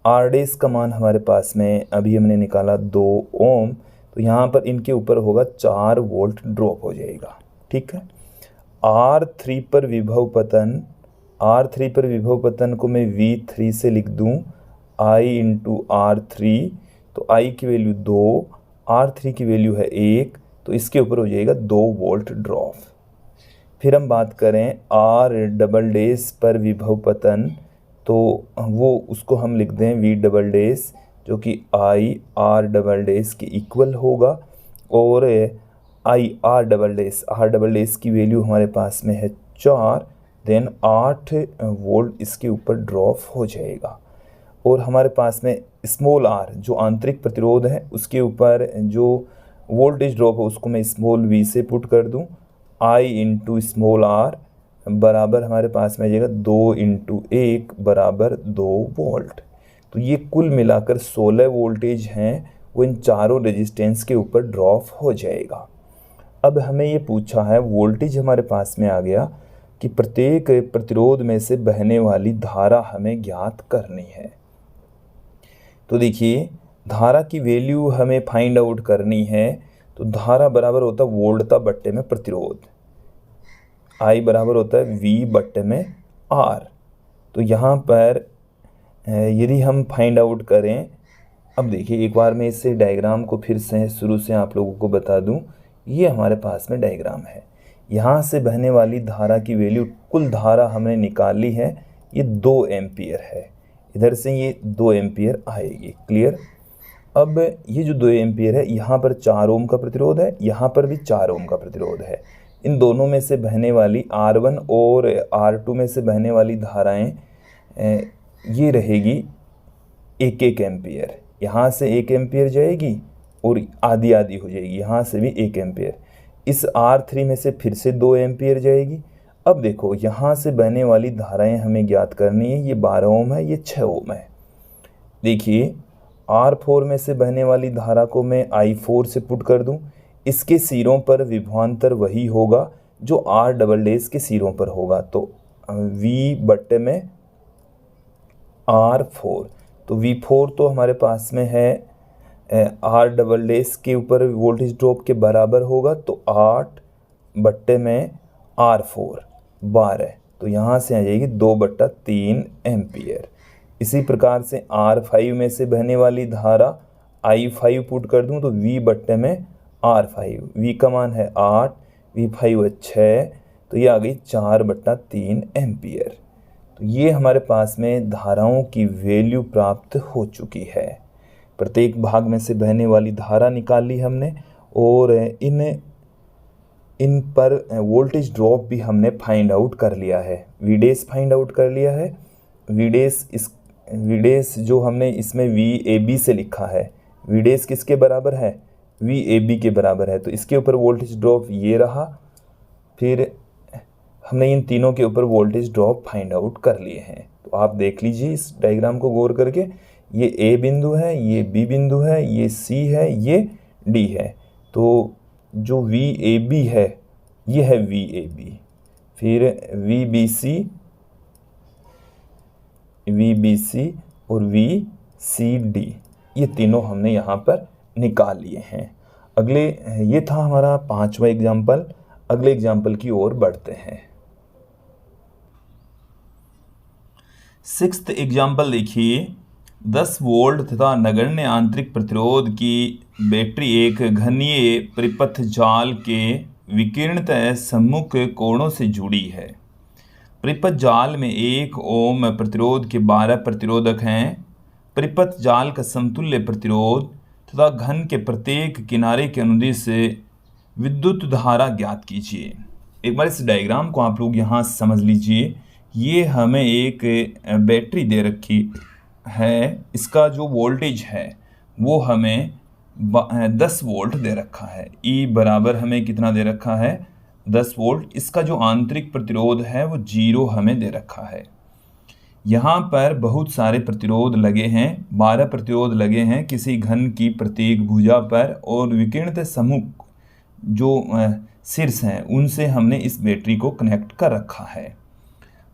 R' का मान हमारे पास में अभी हमने निकाला 2 ओम, तो यहाँ पर इनके ऊपर होगा 4 वोल्ट ड्रॉप हो जाएगा। ठीक है। R3 पर विभव पतन, R3 पर विभव पतन को मैं V3 से लिख दूं I × R3, तो I की वैल्यू 2, R3 की वैल्यू है 1, तो इसके ऊपर हो जाएगा 2 वोल्ट ड्रॉप। फिर हम बात करें R" पर विभव पतन, तो वो उसको हम लिख दें V", जो कि IR" के इक्वल होगा, और R" की वैल्यू हमारे पास में है 4, देन 8 वोल्ट इसके ऊपर ड्रॉप हो जाएगा। और हमारे पास में स्मॉल r जो आंतरिक प्रतिरोध है उसके ऊपर जो वोल्टेज ड्रॉप है उसको मैं स्मॉल v से पुट कर दूं, I × स्मॉल r बराबर हमारे पास में आ जाएगा 2 × 1 बराबर 2 वोल्ट। तो ये कुल मिलाकर 16 वोल्टेज हैं वो इन चारों रेजिस्टेंस के ऊपर ड्रॉप हो जाएगा। अब हमें ये पूछा है, वोल्टेज हमारे पास में आ गया कि प्रत्येक प्रतिरोध में से बहने वाली धारा हमें ज्ञात करनी है। तो देखिए धारा की वैल्यू हमें फाइंड आउट करनी है, तो धारा बराबर होता है वोल्टता बट्टे में प्रतिरोध, I बराबर होता है V बट्टे में R। तो यहाँ पर यदि हम फाइंड आउट करें, अब देखिए एक बार मैं इससे डायग्राम को फिर से शुरू से आप लोगों को बता दूं, ये हमारे पास में डायग्राम है। यहाँ से बहने वाली धारा की वैल्यू, कुल धारा हमने निकाली है, ये 2 एम्पीयर है, इधर से ये 2 एम्पीयर आएगी। क्लियर। अब ये जो 2 एम्पीयर है यहाँ पर 4 ओम का प्रतिरोध है, यहाँ पर भी 4 ओम का प्रतिरोध है। इन दोनों में से बहने वाली R1 और R2 में से बहने वाली धाराएं ये रहेगी 1-1 एम्पीयर, यहाँ से 1 एम्पीयर जाएगी और आधी आधी हो जाएगी, यहाँ से भी 1 एम्पीयर। इस R3 में से फिर से 2 एम्पीयर जाएगी। अब देखो यहाँ से बहने वाली धाराएं हमें ज्ञात करनी है, ये 12 ओम है, ये 6 ओम है। देखिए R4 में से बहने वाली धारा को मैं I4 से पुट कर दूं, इसके सिरों पर विभवांतर वही होगा जो R" के सिरों पर होगा, तो V बट्टे में R4, तो V4 तो हमारे पास में है R" के ऊपर वोल्टेज ड्रॉप के बराबर होगा, तो 8 बट्टे में R4 12, तो यहाँ से आ जाएगी 2/3 एम्पीयर। इसी प्रकार से R5 में से बहने वाली धारा I5 पुट कर दूं तो V बट्टे में R5, V का मान है 8, V5 है 6, तो ये आ गई 4/3 एम्पीयर। तो ये हमारे पास में धाराओं की वैल्यू प्राप्त हो चुकी है। प्रत्येक भाग में से बहने वाली धारा निकाली हमने, और इन पर वोल्टेज ड्रॉप भी हमने फाइंड आउट कर लिया है, V' फाइंड आउट कर लिया है। V' जो हमने इसमें VAB से लिखा है, V' किसके बराबर है, VAB के बराबर है, तो इसके ऊपर वोल्टेज ड्रॉप ये रहा। फिर हमने इन तीनों के ऊपर वोल्टेज ड्रॉप फाइंड आउट कर लिए हैं। तो आप देख लीजिए इस डायग्राम को गौर करके, ये A बिंदु है, ये B बिंदु है, ये C है, ये D है। तो जो VAB है ये है VAB, फिर VBC और VCD, ये तीनों हमने यहाँ पर निकाल लिए हैं। अगले, ये था हमारा 5वां एग्जाम्पल। अगले एग्जाम्पल की ओर बढ़ते हैं। 6th एग्जाम्पल देखिए। 10 वोल्ट तथा नगण्य आंतरिक प्रतिरोध की बैटरी एक घनीय परिपथ जाल के विकिरणतः सम्मुख कोणों से जुड़ी है। परिपथ जाल में 1 ओम प्रतिरोध के 12 प्रतिरोधक हैं। परिपथ जाल का समतुल्य प्रतिरोध तथा घन के प्रत्येक किनारे के अनुदिश विद्युत धारा ज्ञात कीजिए। एक बार इस डायग्राम को आप लोग यहाँ समझ लीजिए। ये हमें एक बैटरी दे रखी है, इसका जो वोल्टेज है वो हमें 10 वोल्ट दे रखा है। E बराबर हमें कितना दे रखा है? 10 वोल्ट। इसका जो आंतरिक प्रतिरोध है वो 0 हमें दे रखा है। यहाँ पर बहुत सारे प्रतिरोध लगे हैं, 12 प्रतिरोध लगे हैं किसी घन की प्रत्येक भुजा पर, और विकिरणित सम्मुख जो शीर्ष हैं उनसे हमने इस बैटरी को कनेक्ट कर रखा है।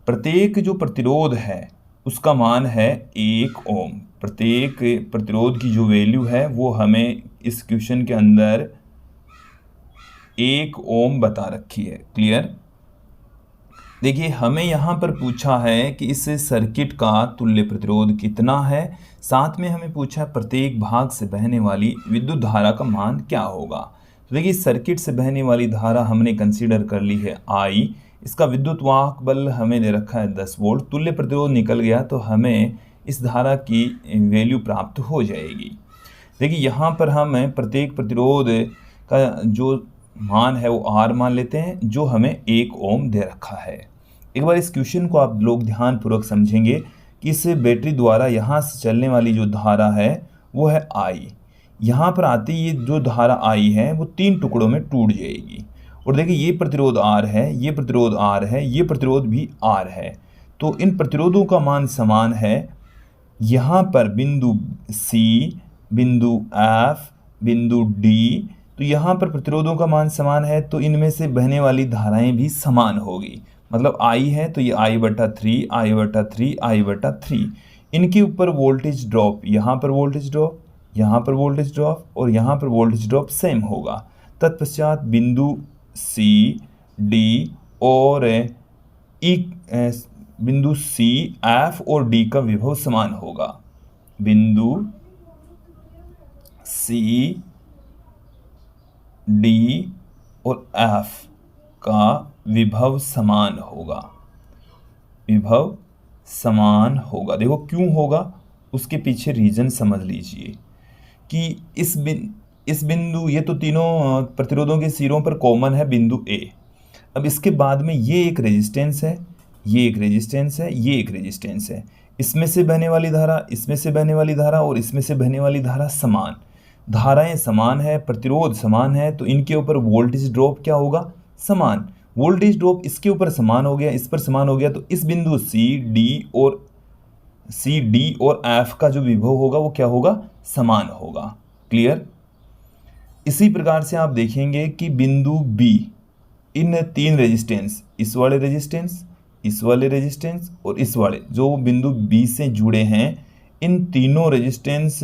प्रत्येक जो प्रतिरोध है उसका मान है 1 ओम। प्रत्येक प्रतिरोध की जो वैल्यू है वो हमें इस क्वेश्चन के अंदर 1 ओम बता रखी है। क्लियर? देखिए, हमें यहाँ पर पूछा है कि इस सर्किट का तुल्य प्रतिरोध कितना है, साथ में हमें पूछा प्रत्येक भाग से बहने वाली विद्युत धारा का मान क्या होगा। तो देखिए, सर्किट से बहने वाली धारा हमने कंसीडर कर ली है I। इसका विद्युत वाहक बल हमें दे रखा है 10 वोल्ट। तुल्य प्रतिरोध निकल गया तो हमें इस धारा की वैल्यू प्राप्त हो जाएगी। देखिए, यहाँ पर हम प्रत्येक प्रतिरोध का जो मान है वो R मान लेते हैं, जो हमें 1 ओम दे रखा है। एक बार इस क्वेश्चन को आप लोग ध्यानपूर्वक समझेंगे कि इस बैटरी द्वारा यहाँ से चलने वाली जो धारा है वो है I। यहाँ पर आती ये जो धारा I है वो 3 टुकड़ों में टूट जाएगी। और देखिए, ये प्रतिरोध R है, ये प्रतिरोध R है, ये प्रतिरोध भी R है। तो इन प्रतिरोधों का मान समान है। यहाँ पर बिंदु C, बिंदु F, बिंदु D, तो यहाँ पर प्रतिरोधों का मान समान है, तो इनमें से बहने वाली धाराएं भी समान होगी। मतलब I है तो ये I/3, I/3, I/3। इनके ऊपर वोल्टेज ड्रॉप, यहाँ पर वोल्टेज ड्रॉप, यहाँ पर वोल्टेज ड्रॉप और यहाँ पर वोल्टेज ड्रॉप सेम होगा। तत्पश्चात बिंदु C, D और बिंदु C, F और D का विभव समान होगा। बिंदु C, D और F का विभव समान होगा। विभव समान होगा। देखो क्यों होगा, उसके पीछे रीजन समझ लीजिए कि इस बिंदु, ये तो तीनों प्रतिरोधों के सिरों पर कॉमन है बिंदु A। अब इसके बाद में ये एक रेजिस्टेंस है, ये एक रेजिस्टेंस है, ये एक रेजिस्टेंस है। इसमें से बहने वाली धारा, इसमें से बहने वाली धारा और इसमें से बहने वाली धारा समान, धाराएं समान है, प्रतिरोध समान है, तो इनके ऊपर वोल्टेज ड्रॉप क्या होगा? समान। वोल्टेज ड्रॉप इसके ऊपर समान हो गया, इस पर समान हो गया, तो इस बिंदु C, D और F का जो विभव होगा वो क्या होगा? समान होगा। क्लियर? इसी प्रकार से आप देखेंगे कि बिंदु B, इन 3 रेजिस्टेंस, इस वाले रेजिस्टेंस, इस वाले रेजिस्टेंस और इस वाले जो बिंदु B से जुड़े हैं, इन तीनों रेजिस्टेंस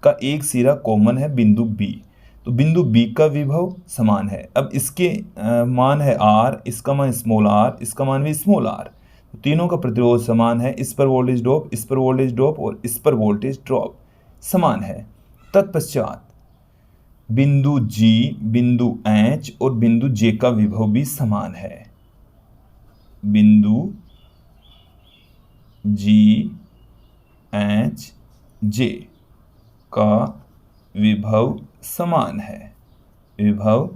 का एक सिरा कॉमन है बिंदु B। तो बिंदु B का विभव समान है। अब इसके मान है R, इसका मान स्मॉल r, इसका मान भी स्मॉल r। तो तीनों का प्रतिरोध समान है। इस पर वोल्टेज ड्रॉप, इस पर वोल्टेज ड्रॉप और इस पर वोल्टेज ड्रॉप समान है। तत्पश्चात बिंदु G, बिंदु H और बिंदु J का विभव भी समान है। बिंदु G, H, J का विभव समान है। विभव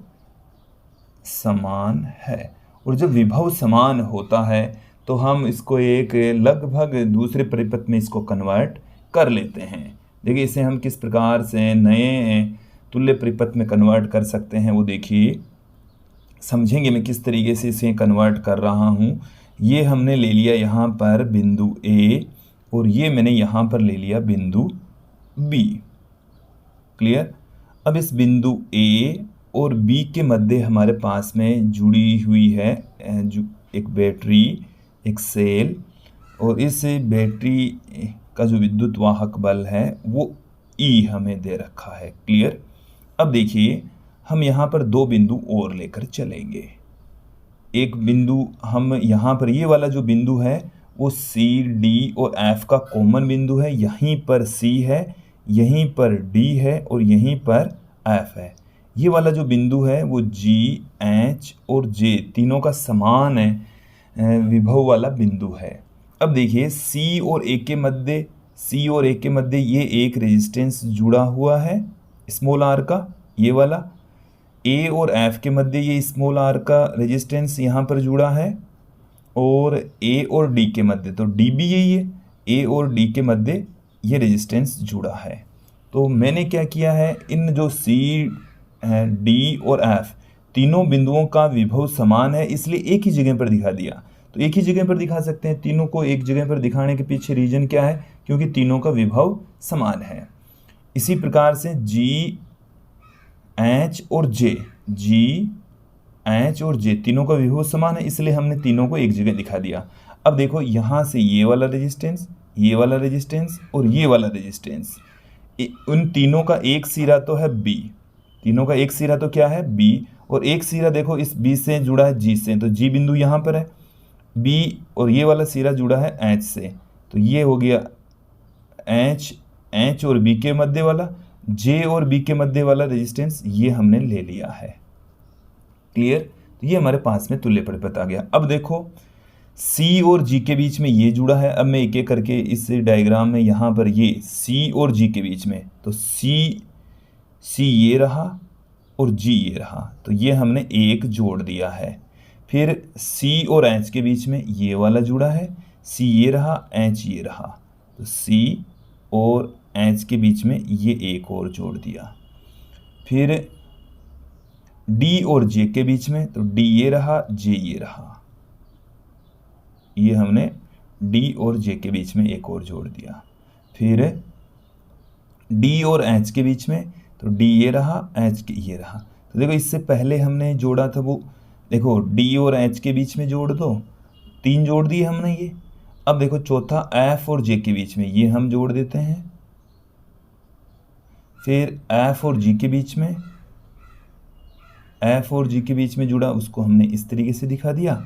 समान है। और जब विभव समान होता है तो हम इसको एक लगभग दूसरे परिपथ में इसको कन्वर्ट कर लेते हैं। देखिए, इसे हम किस प्रकार से नए तुल्य परिपथ में कन्वर्ट कर सकते हैं वो देखिए, समझेंगे मैं किस तरीके से इसे कन्वर्ट कर रहा हूँ। ये हमने ले लिया यहाँ पर बिंदु A और ये मैंने यहाँ पर ले लिया बिंदु B। क्लियर? अब इस बिंदु A और B के मध्य हमारे पास में जुड़ी हुई है एक बैटरी, एक सेल, और इस बैटरी का जो विद्युत वाहक बल है वो E हमें दे रखा है। क्लियर। अब देखिए हम यहाँ पर दो बिंदु और लेकर चलेंगे। एक बिंदु हम यहाँ पर, ये वाला जो बिंदु है वो C, D और F का कॉमन बिंदु है। यहीं पर C है, यहीं पर D है और यहीं पर F है। ये वाला जो बिंदु है वो G, H और J तीनों का समान विभव वाला बिंदु है। अब देखिए C और A के मध्य ये एक रेजिस्टेंस जुड़ा हुआ है स्मॉल r का, ये वाला। A और F के मध्य ये स्मॉल r का रेजिस्टेंस यहाँ पर जुड़ा है, और A और D के मध्य, तो D भी यही है, A और D के मध्य ये रेजिस्टेंस जुड़ा है। तो मैंने क्या किया है, इन जो C, D और F तीनों बिंदुओं का विभव समान है, इसलिए एक ही जगह पर दिखा दिया। तो एक ही जगह पर दिखा सकते हैं, तीनों को एक जगह पर दिखाने के पीछे रीजन क्या है, क्योंकि तीनों का विभव समान है। इसी प्रकार से G, H और J तीनों का विभव समान है, इसलिए हमने तीनों को एक जगह दिखा दिया। अब देखो यहाँ से ये वाला रेजिस्टेंस, ये वाला रेजिस्टेंस और ये वाला रेजिस्टेंस, उन तीनों का एक सिरा तो है B, तीनों का एक सिरा तो क्या है B, और एक सिरा देखो इस B से जुड़ा है G से, तो G बिंदु यहाँ पर है B, और ये वाला सिरा जुड़ा है H से, तो ये हो गया H और B के मध्य वाला, J और B के मध्य वाला रेजिस्टेंस ये हमने ले लिया है। क्लियर। तो ये हमारे पास में तुल्य परिपथ आ गया। अब देखो C और G के बीच में ये जुड़ा है। अब मैं एक एक करके इस डायग्राम में यहाँ पर ये C और G के बीच में, तो C ये रहा और G ये रहा, तो ये हमने एक जोड़ दिया है। फिर C और H के बीच में ये वाला जुड़ा है, C ये रहा, H ये रहा, तो C और H के बीच में ये एक और जोड़ दिया। फिर D और J के बीच में, तो D ये रहा, J ये रहा, ये हमने D और J के बीच में एक और जोड़ दिया। फिर D और H के बीच में, तो D ये रहा, H ये रहा। तो देखो इससे पहले हमने जोड़ा था वो, देखो D और H के बीच में जोड़ दो, 3 जोड़ दिए हमने ये। अब देखो चौथा F और J के बीच में, ये हम जोड़ देते हैं। फिर F और G के बीच में, F और G के बीच में जुड़ा, उसको हमने इस तरीके से दिखा दिया।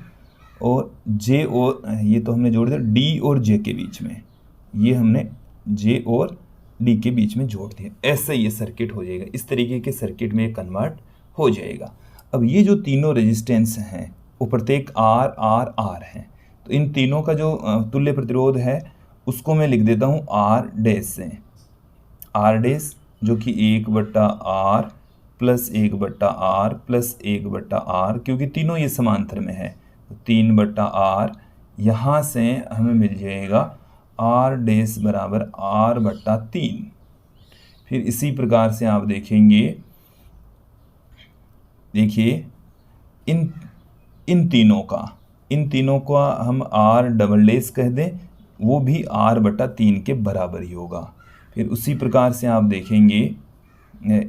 और J और, ये तो हमने जोड़ दिया D और J के बीच में, ये हमने J और D के बीच में जोड़ दिया। ऐसे ये सर्किट हो जाएगा, इस तरीके के सर्किट में कन्वर्ट हो जाएगा। अब ये जो तीनों रेजिस्टेंस हैं वो प्रत्येक R R R हैं, तो इन तीनों का जो तुल्य प्रतिरोध है उसको मैं लिख देता हूँ R डैश से, R डैश जो कि 1/R plus 1/R plus 1/R, क्योंकि तीनों ये समांतर में है, तो 3/R। यहाँ से हमें मिल जाएगा R डैश बराबर R/3। फिर इसी प्रकार से आप देखेंगे, देखिए इन तीनों का हम R डबल डैश कह दें, वो भी R/3 के बराबर ही होगा। फिर उसी प्रकार से आप देखेंगे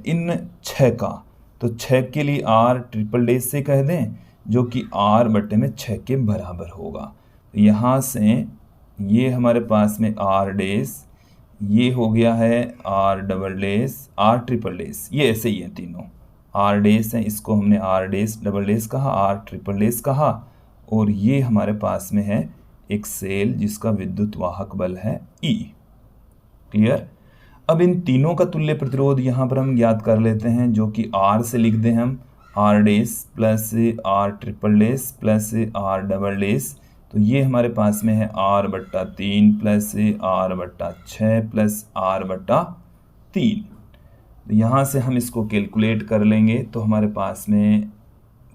इन 6 का, तो 6 के लिए R ट्रिपल डैश से कह दें, जो कि R/6 के बराबर होगा। यहाँ से ये हमारे पास में R डैश, ये हो गया है R double dash, R triple dash, ये ऐसे ही है तीनों। R डैश है, इसको हमने R डैश डबल डैश कहा, R ट्रिपल डैश कहा, और ये हमारे पास में है एक सेल जिसका विद्युत वाहक बल है E। क्लियर। अब इन तीनों का तुल्य प्रतिरोध यहाँ पर हम ज्ञात कर लेते हैं, जो कि R से लिख दें हम R dash plus R triple dash plus R double dash, तो ये हमारे पास में है R/3 plus R/6 plus R/3। तो यहाँ से हम इसको कैलकुलेट कर लेंगे, तो हमारे पास में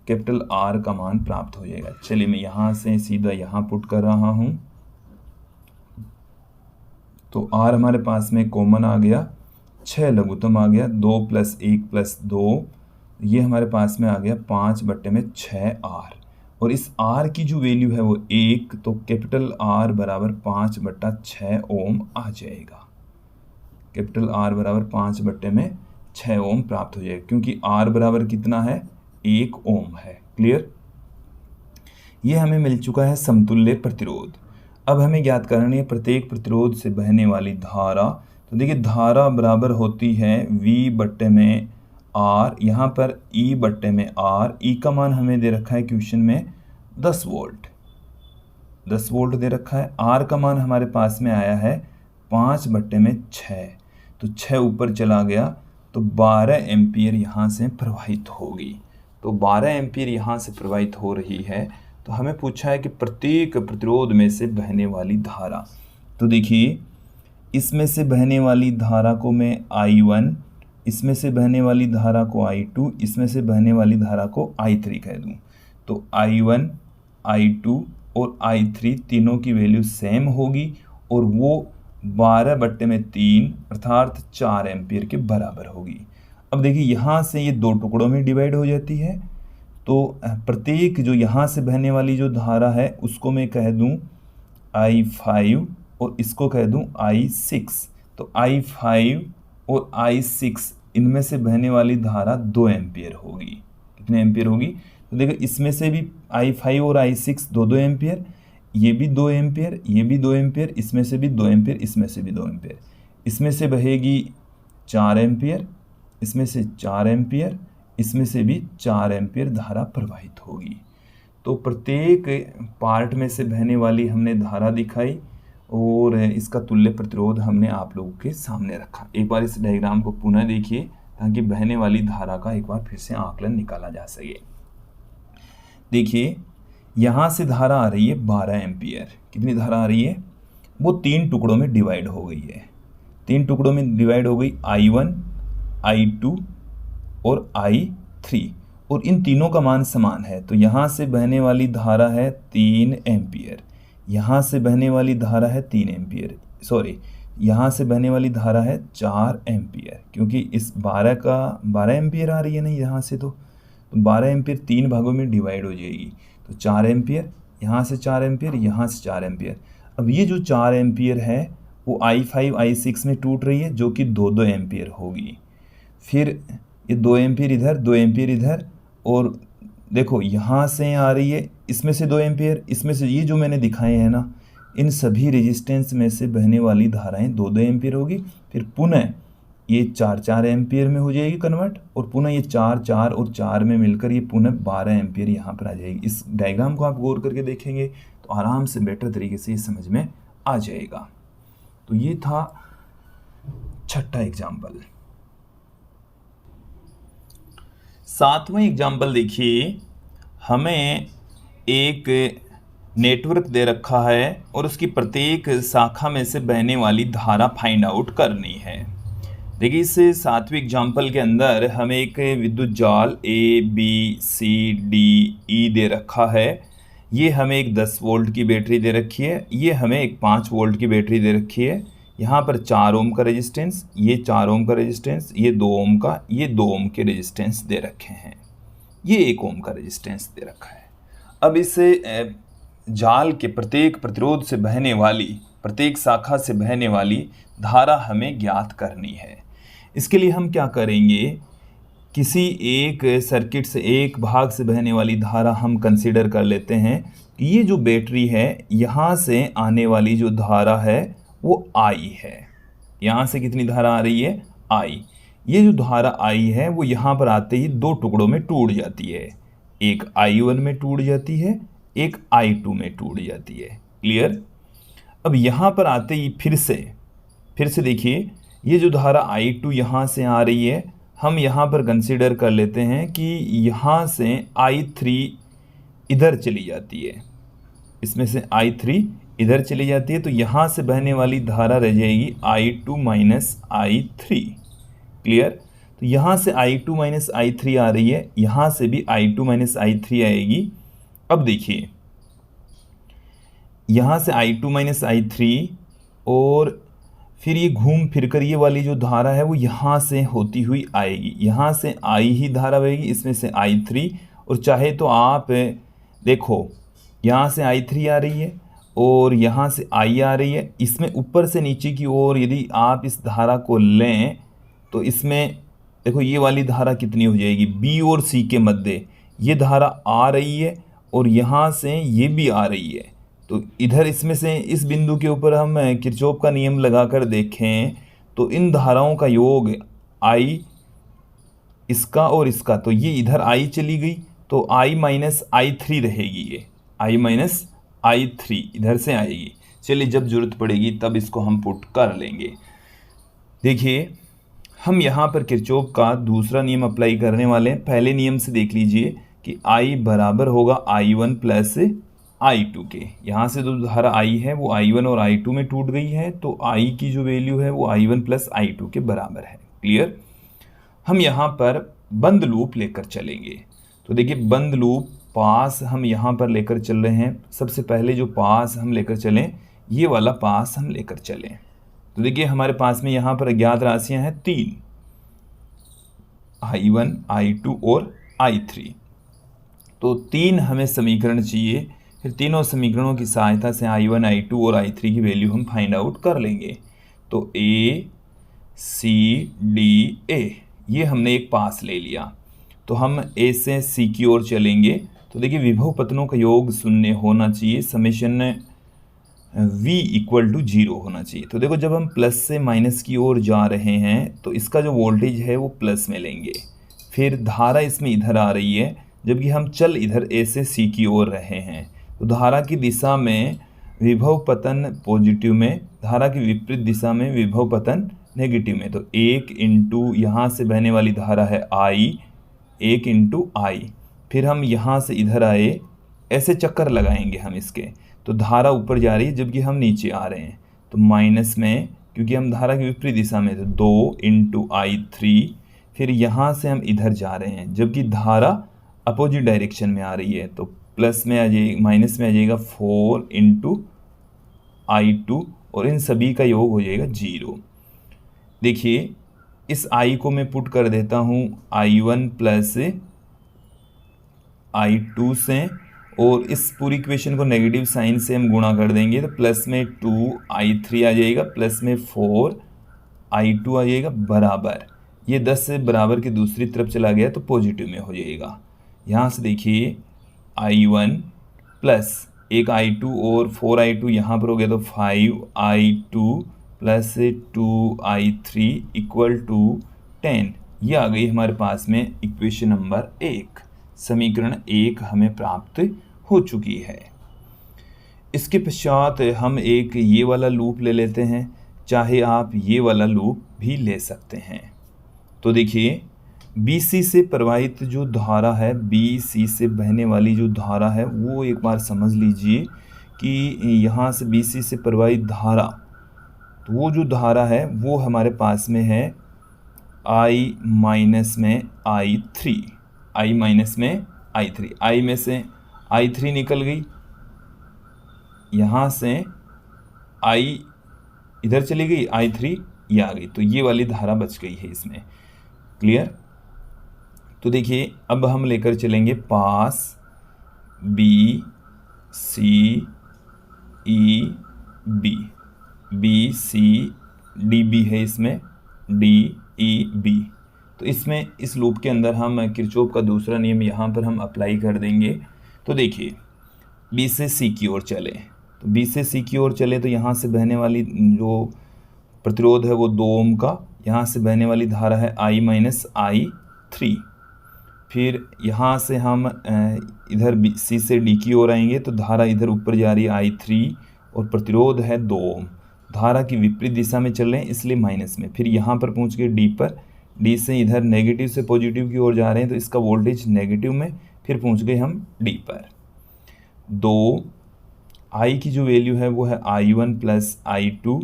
कैपिटल R का मान प्राप्त हो जाएगा। चलिए मैं यहाँ से सीधा यहाँ पुट कर रहा हूँ, तो R हमारे पास में कॉमन आ गया, 6 लघुत्तम आ गया, 2 + 1 + 2, ये हमारे पास में आ गया 5/6R, और इस R की जो वैल्यू है वो 1, तो कैपिटल R बराबर 5/6 ओम आ जाएगा। कैपिटल R बराबर 5/6 ओम प्राप्त हो जाएगा, क्योंकि R बराबर कितना है, 1 ओम है। क्लियर। ये हमें मिल चुका है समतुल्य प्रतिरोध। अब हमें ज्ञात करनी है प्रत्येक प्रतिरोध से बहने वाली धारा। तो देखिए धारा बराबर होती है V बट्टे में R, यहाँ पर E बट्टे में R। E का मान हमें दे रखा है क्वेश्चन में 10 वोल्ट, 10 वोल्ट दे रखा है। R का मान हमारे पास में आया है 5 बट्टे में 6, तो 6 ऊपर चला गया, तो 12 एम्पियर यहाँ से प्रवाहित होगी। तो 12 एम्पियर यहाँ से प्रवाहित हो रही है। तो हमें पूछा है कि प्रत्येक प्रतिरोध में से बहने वाली धारा। तो देखिए इसमें से बहने वाली धारा को मैं I1, इसमें से बहने वाली धारा को I2, इसमें से बहने वाली धारा को I3 कह दूँ। तो I1, I2 और I3 तीनों की वैल्यू सेम होगी और वो 12 बट्टे में 3 अर्थात 4 एम्पियर के बराबर होगी। अब देखिए यहाँ से ये दो टुकड़ों में डिवाइड हो जाती है। तो प्रत्येक जो यहाँ से बहने वाली जो धारा है उसको मैं कह दूँ I5 और इसको कह दूँ I6। तो I5 और I6 इनमें से बहने वाली धारा 2 एम्पियर होगी। कितने एम्पियर होगी? तो देखो इसमें से भी I5 और I6 2 एम्पियर, ये भी 2 एम्पियर, ये भी 2 एम्पियर, इसमें से भी 2 एम्पियर, इसमें से भी 2 एम्पियर। इसमें से बहेगी 4 एम्पियर, इसमें से 4 एम्पियर, इसमें से भी 4 एम्पियर धारा प्रवाहित होगी। तो प्रत्येक पार्ट में से बहने वाली हमने धारा दिखाई और इसका तुल्य प्रतिरोध हमने आप लोगों के सामने रखा। एक बार इस डायग्राम को पुनः देखिए ताकि बहने वाली धारा का एक बार फिर से आकलन निकाला जा सके। देखिए यहाँ से धारा आ रही है 12 एम्पियर। कितनी धारा आ रही है? वो 3 टुकड़ों में डिवाइड हो गई है। 3 टुकड़ों में डिवाइड हो गई, I1, I2 और I3, और इन तीनों का मान समान है। तो यहाँ से बहने वाली धारा है 3 एम्पियर, यहाँ से बहने वाली धारा है 3 एम्पियर, सॉरी यहाँ से बहने वाली धारा है 4 एम्पियर, क्योंकि इस 12 एम्पियर आ रही है नहीं यहाँ से। तो 12 एम्पियर 3 भागों में डिवाइड हो जाएगी। तो 4 एम्पियर, यहाँ से 4 एम्पियर, यहाँ से 4 एम्पियर। अब ये जो 4 एम्पियर है वो I5 I6 में टूट रही है जो कि 2 एम्पियर होगी। फिर ये 2 एम्पियर इधर, 2 एम्पियर इधर, और देखो यहाँ से आ रही है इसमें से 2 एम्पियर, इसमें से, ये जो मैंने दिखाए हैं ना, इन सभी रेजिस्टेंस में से बहने वाली धाराएं 2 एम्पियर होगी। फिर पुनः ये 4 एम्पियर में हो जाएगी कन्वर्ट, और पुनः ये 4 और 4 में मिलकर ये पुनः 12 एम्पियर यहाँ पर आ जाएगी। इस डायग्राम को आप गौर करके देखेंगे तो आराम से बेटर तरीके से ये समझ में आ जाएगा। तो ये था 6ठा एग्जाम्पल। 7वां एग्जाम्पल देखिए, हमें एक नेटवर्क दे रखा है और उसकी प्रत्येक शाखा में से बहने वाली धारा फाइंड आउट करनी है। देखिए इस 7वें एग्जाम्पल के अंदर हमें एक विद्युत जाल ABCDE दे रखा है। ये हमें एक 10 वोल्ट की बैटरी दे रखी है, ये हमें एक 5 वोल्ट की बैटरी दे रखी है। यहाँ पर 4 ओम का रेजिस्टेंस, ये 4 ओम का रेजिस्टेंस, ये 2 ओम का, ये 2 ओम के रेजिस्टेंस दे रखे हैं, ये 1 ओम का रेजिस्टेंस दे रखा है। अब इस जाल के प्रत्येक प्रतिरोध से बहने वाली, प्रत्येक शाखा से बहने वाली धारा हमें ज्ञात करनी है। इसके लिए हम क्या करेंगे, किसी एक सर्किट से, एक भाग से बहने वाली धारा हम कंसीडर कर लेते हैं कि ये जो बैटरी है यहाँ से आने वाली जो धारा है वो I है। यहाँ से कितनी धारा आ रही है? I। ये जो धारा I है वो यहाँ पर आते ही 2 टुकड़ों में टूट जाती है, एक I1 में टूट जाती है, एक I2 में टूट जाती है। क्लियर? अब यहाँ पर आते ही फिर से देखिए, ये जो धारा I2 यहाँ से आ रही है, हम यहाँ पर कंसीडर कर लेते हैं कि यहाँ से I3 इधर चली जाती है, इसमें से I3 इधर चली जाती है, तो यहाँ से बहने वाली धारा रह जाएगी I2 माइनस I3। क्लियर? तो यहाँ से I2 माइनस I3 आ रही है, यहाँ से भी I2 माइनस I3 आएगी। अब देखिए यहाँ से I2 माइनस I3, और फिर ये घूम फिर कर ये वाली जो धारा है वो यहाँ से होती हुई आएगी, यहाँ से I ही धारा बहेगी, इसमें से I3, और चाहे तो आप देखो यहाँ से I3 आ रही है और यहाँ से I आ रही है, इसमें ऊपर से नीचे की ओर यदि आप इस धारा को लें तो इसमें देखो ये वाली धारा कितनी हो जाएगी, B और C के मध्य ये धारा आ रही है और यहाँ से ये भी आ रही है। तो इधर इसमें से इस बिंदु के ऊपर हम किरचॉफ का नियम लगाकर देखें तो इन धाराओं का योग I इसका और इसका, तो ये इधर I चली गई तो I माइनस I3 रहेगी, ये I माइनस I3 इधर से आएगी। चलिए जब जरूरत पड़ेगी तब इसको हम पुट कर लेंगे। देखिए हम यहाँ पर किरचॉफ का दूसरा नियम अप्लाई करने वाले हैं। पहले नियम से देख लीजिए कि I बराबर होगा I1 प्लस I2 के। यहाँ से जो धारा I है वो I1 और I2 में टूट गई है, तो I की जो वैल्यू है वो I1 प्लस I2 के बराबर है। क्लियर। हम यहाँ पर बंद लूप लेकर चलेंगे। तो देखिए बंद लूप पास हम यहाँ पर लेकर चल रहे हैं। सबसे पहले जो पास हम लेकर चलें, ये वाला पास हम लेकर चलें। तो देखिए हमारे पास में यहाँ पर अज्ञात राशियाँ हैं 3, I1, I2 और I3। तो 3 हमें समीकरण चाहिए। फिर तीनों समीकरणों की सहायता से I1, I2 और I3 की वैल्यू हम फाइंड आउट कर लेंगे। तो A, C, D, A ये हमने एक पास ले लिया। तो हम A से C की ओर चलेंगे। तो देखिए विभव पतनों का योग शून्य होना चाहिए, समेशन V इक्वल टू 0 होना चाहिए। तो देखो जब हम प्लस से माइनस की ओर जा रहे हैं तो इसका जो वोल्टेज है वो प्लस में लेंगे। फिर धारा इसमें इधर आ रही है, जबकि हम चल इधर A से C की ओर रहे हैं। तो धारा की दिशा में विभव पतन पॉजिटिव में, धारा की विपरीत दिशा में विभव पतन नेगेटिव में। तो 1 इंटू यहाँ से बहने वाली धारा है I, 1 इंटू I। फिर हम यहाँ से इधर आए, ऐसे चक्कर लगाएंगे हम इसके। तो धारा ऊपर जा रही है जबकि हम नीचे आ रहे हैं, तो माइनस में, क्योंकि हम धारा की विपरीत दिशा में, तो 2 इंटू I3। फिर यहाँ से हम इधर जा रहे हैं जबकि धारा अपोजिट डायरेक्शन में आ रही है, तो प्लस में आ जाएगी, माइनस में आ जाएगा 4 इंटू I2 और इन सभी का योग हो जाएगा 0। देखिए इस I को मैं पुट कर देता हूँ I1 प्लस I2 से, और इस पूरी इक्वेशन को नेगेटिव साइन से हम गुणा कर देंगे। तो प्लस में 2I3 आ जाएगा, प्लस में 4I2 आ जाएगा, बराबर। ये 10 से बराबर की दूसरी तरफ चला गया तो पॉजिटिव में हो जाएगा। यहाँ से देखिए I1 प्लस एक I2 और 4I2 यहाँ पर हो गया, तो 5I2 plus 2I3 equal to 10। ये आ गई हमारे पास में इक्वेशन नंबर 1। समीकरण 1 हमें प्राप्त हो चुकी है। इसके पश्चात हम एक ये वाला लूप ले लेते हैं, चाहे आप ये वाला लूप भी ले सकते हैं। तो देखिए BC से प्रवाहित जो धारा है, BC से बहने वाली जो धारा है, वो एक बार समझ लीजिए कि यहाँ से BC से प्रवाहित धारा, तो वो जो धारा है वो हमारे पास में है I माइनस में I3, I माइनस में I3। I में से I3 निकल गई, यहाँ से I इधर चली गई, I3 ये आ गई, तो ये वाली धारा बच गई है इसमें। क्लियर। तो देखिए अब हम लेकर चलेंगे पास B, C, E, B, B, C, D, B है इसमें, D, E, B। तो इसमें इस लूप के अंदर हम किरचॉफ का दूसरा नियम यहाँ पर हम अप्लाई कर देंगे। तो देखिए B से C की ओर चले, तो B से C की ओर चले तो यहाँ से बहने वाली जो प्रतिरोध है वो 2 ओम का, यहाँ से बहने वाली धारा है I माइनस I3। फिर यहाँ से हम इधर C से D की ओर आएंगे तो धारा इधर ऊपर जा रही है I3 और प्रतिरोध है 2 ओम। धारा की विपरीत दिशा में चल रहे हैं इसलिए माइनस में। फिर यहाँ पर पहुँच गए D पर, D से इधर नेगेटिव से पॉजिटिव की ओर जा रहे हैं तो इसका वोल्टेज नेगेटिव में। फिर पहुँच गए हम D पर। 2 I की जो वैल्यू है वो है I1 प्लस I2,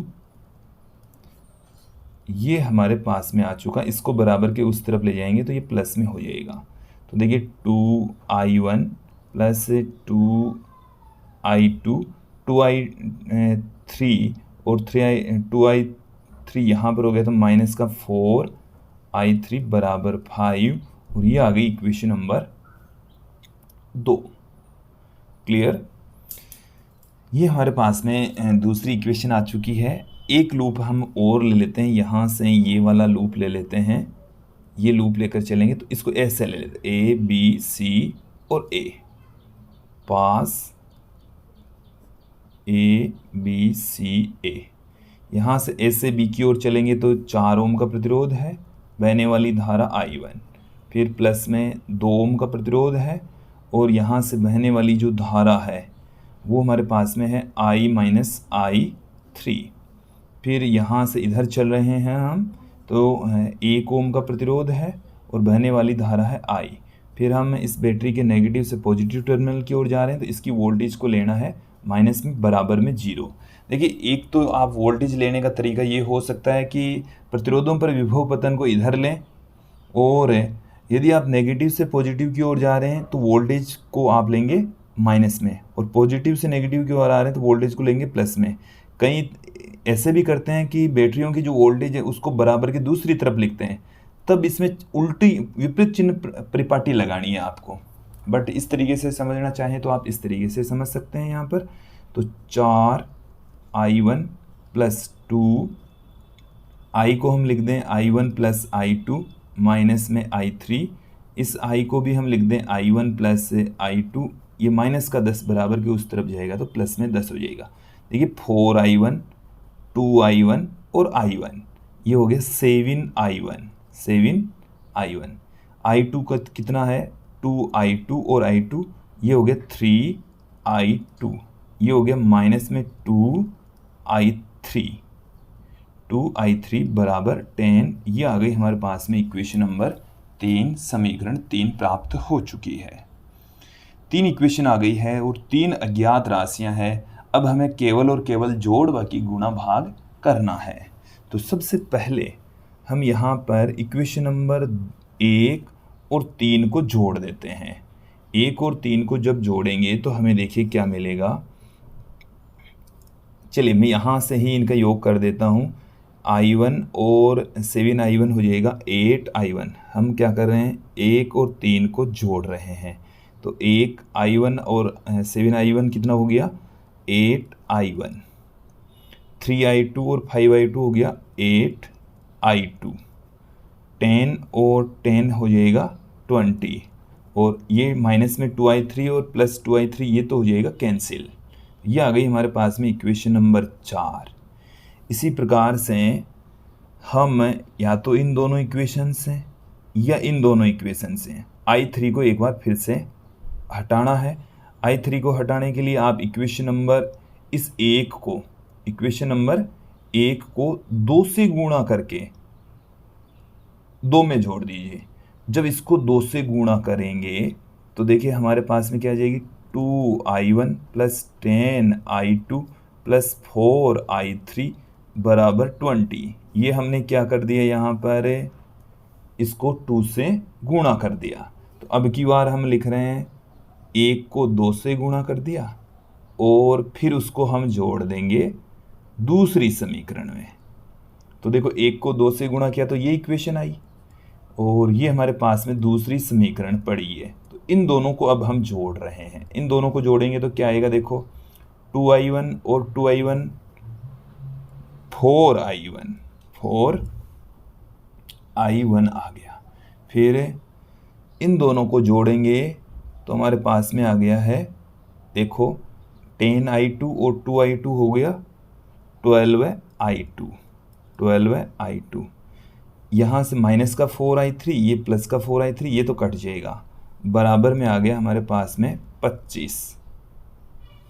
ये हमारे पास में आ चुका। इसको बराबर के उस तरफ ले जाएंगे तो ये प्लस में हो जाएगा। तो देखिए 2I1 प्लस 2I2, 2I3 और 2I3 यहाँ पर हो गया तो माइनस का 4I3 बराबर 5, और ये आ गई इक्वेशन नंबर 2। क्लियर। ये हमारे पास में दूसरी इक्वेशन आ चुकी है। एक लूप हम और ले लेते हैं, यहाँ से ये वाला लूप ले लेते हैं, ये लूप लेकर चलेंगे तो इसको ऐसे ले लेते हैं A, B, C और A। पास ए बी सी ए। यहाँ से ए से बी की ओर चलेंगे तो 4 ओम का प्रतिरोध है, बहने वाली धारा I1, फिर प्लस में 2 ओम का प्रतिरोध है, और यहाँ से बहने वाली जो धारा है वो हमारे पास में है I-I3। फिर यहाँ से इधर चल रहे हैं हम तो 1 ओम का प्रतिरोध है और बहने वाली धारा है I। फिर हम इस बैटरी के नेगेटिव से पॉजिटिव टर्मिनल की ओर जा रहे हैं, तो इसकी वोल्टेज को लेना है माइनस में बराबर में 0। देखिए, एक तो आप वोल्टेज लेने का तरीका ये हो सकता है कि प्रतिरोधों पर विभव पतन को इधर लें, और यदि आप नेगेटिव से पॉजिटिव की ओर जा रहे हैं तो वोल्टेज को आप लेंगे माइनस में, और पॉजिटिव से नेगेटिव की ओर आ रहे हैं तो वोल्टेज को लेंगे प्लस में। कई ऐसे भी करते हैं कि बैटरियों की जो वोल्टेज है उसको बराबर के दूसरी तरफ लिखते हैं, तब इसमें उल्टी विपरीत चिन्ह परिपाटी लगानी है आपको। बट इस तरीके से समझना चाहें तो आप इस तरीके से समझ सकते हैं यहाँ पर। तो 4I1 + 2, I को हम लिख दें I1 + I2 माइनस में I3, इस I को भी हम लिख दें I1 + I2, ये माइनस का 10 बराबर के उस तरफ जाएगा तो प्लस में 10 हो जाएगा। देखिए 4I1, 2I1 और I1, ये हो गया 7I1, 7I1। I2 का कितना है 2I2 और I2, ये हो गया 3I2, ये हो गया माइनस में 2I3, 2I3 बराबर 10। ये आ गई हमारे पास में इक्वेशन नंबर 3, समीकरण 3 प्राप्त हो चुकी है। 3 इक्वेशन आ गई है और 3 अज्ञात राशियां हैं। अब हमें केवल और केवल जोड़ बाकी गुणा भाग करना है। तो सबसे पहले हम यहाँ पर इक्वेशन नंबर 1 और 3 को जोड़ देते हैं। 1 और 3 को जब जोड़ेंगे तो हमें देखिए क्या मिलेगा। चलिए मैं यहाँ से ही इनका योग कर देता हूँ। I1 और 7I1 हो जाएगा 8I1। हम क्या कर रहे हैं, 1 और 3 को जोड़ रहे हैं, तो 1I1 और 7I1 कितना हो गया 8I1, 3I2 और 5I2 हो गया 8I2, 10 और 10 हो जाएगा 20, और ये माइनस में 2I3 और प्लस 2I3 ये तो हो जाएगा कैंसिल। ये आ गई हमारे पास में इक्वेशन नंबर 4। इसी प्रकार से हम या तो इन दोनों इक्वेशन से या इन दोनों इक्वेशन से I3 को एक बार फिर से हटाना है। I3 को हटाने के लिए आप इक्वेशन नंबर 1 को 2 से गुणा करके 2 में जोड़ दीजिए। जब इसको 2 से गुणा करेंगे तो देखिए हमारे पास में क्या आ जाएगी 2I1 + 10I2 + 4I3 बराबर 20। ये हमने क्या कर दिया, यहाँ पर इसको 2 से गुणा कर दिया। तो अब की बार हम लिख रहे हैं 1 को 2 से गुणा कर दिया और फिर उसको हम जोड़ देंगे दूसरी समीकरण में। तो देखो 1 को 2 से गुणा किया तो ये इक्वेशन आई, और ये हमारे पास में दूसरी समीकरण पड़ी है। तो इन दोनों को अब हम जोड़ रहे हैं। इन दोनों को जोड़ेंगे तो क्या आएगा, देखो 2I1 और 2I1 4I1 आ गया। फिर इन दोनों को जोड़ेंगे तो हमारे पास में आ गया है, देखो 10I2 और 2I2 हो गया 12I2। यहाँ से माइनस का 4I3, ये प्लस का 4I3, ये तो कट जाएगा, बराबर में आ गया हमारे पास में 25,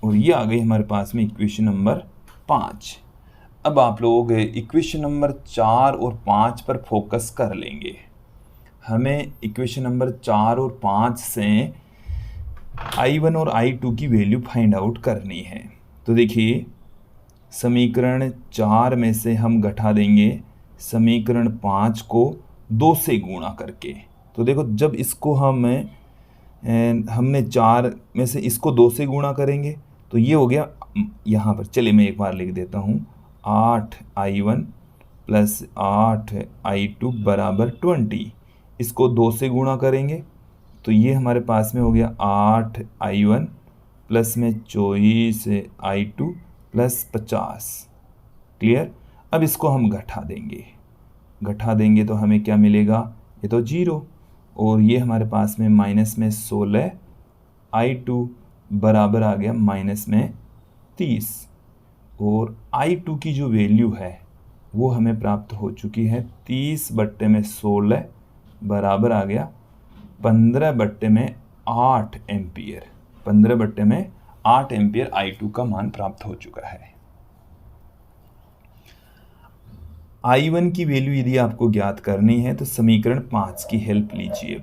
और ये आ गई हमारे पास में इक्वेशन नंबर 5। अब आप लोग इक्वेशन नंबर 4 और 5 पर फोकस कर लेंगे। हमें इक्वेशन नंबर 4 और 5 से I1 और I2 की वैल्यू फाइंड आउट करनी है। तो देखिए समीकरण 4 में से हम घटा देंगे समीकरण 5 को 2 से गुणा करके। तो देखो जब इसको हमने 4 में से इसको 2 से गुणा करेंगे तो ये हो गया, यहाँ पर चलिए मैं एक बार लिख देता हूँ, 8I1 + 8I2 बराबर 20। इसको 2 से गुणा करेंगे तो ये हमारे पास में हो गया 8I1 प्लस में 24I2 + 50। क्लियर। अब इसको हम घटा देंगे तो हमें क्या मिलेगा, ये तो 0, और ये हमारे पास में माइनस में 16I2 बराबर आ गया माइनस में 30, और I2 की जो वैल्यू है वो हमें प्राप्त हो चुकी है 30/16 बराबर आ गया 15/8 एम्पियर। 15/8 एम्पियर I2 का मान प्राप्त हो चुका है। I1 की वैल्यू यदि आपको ज्ञात करनी है तो समीकरण 5 की हेल्प लीजिए।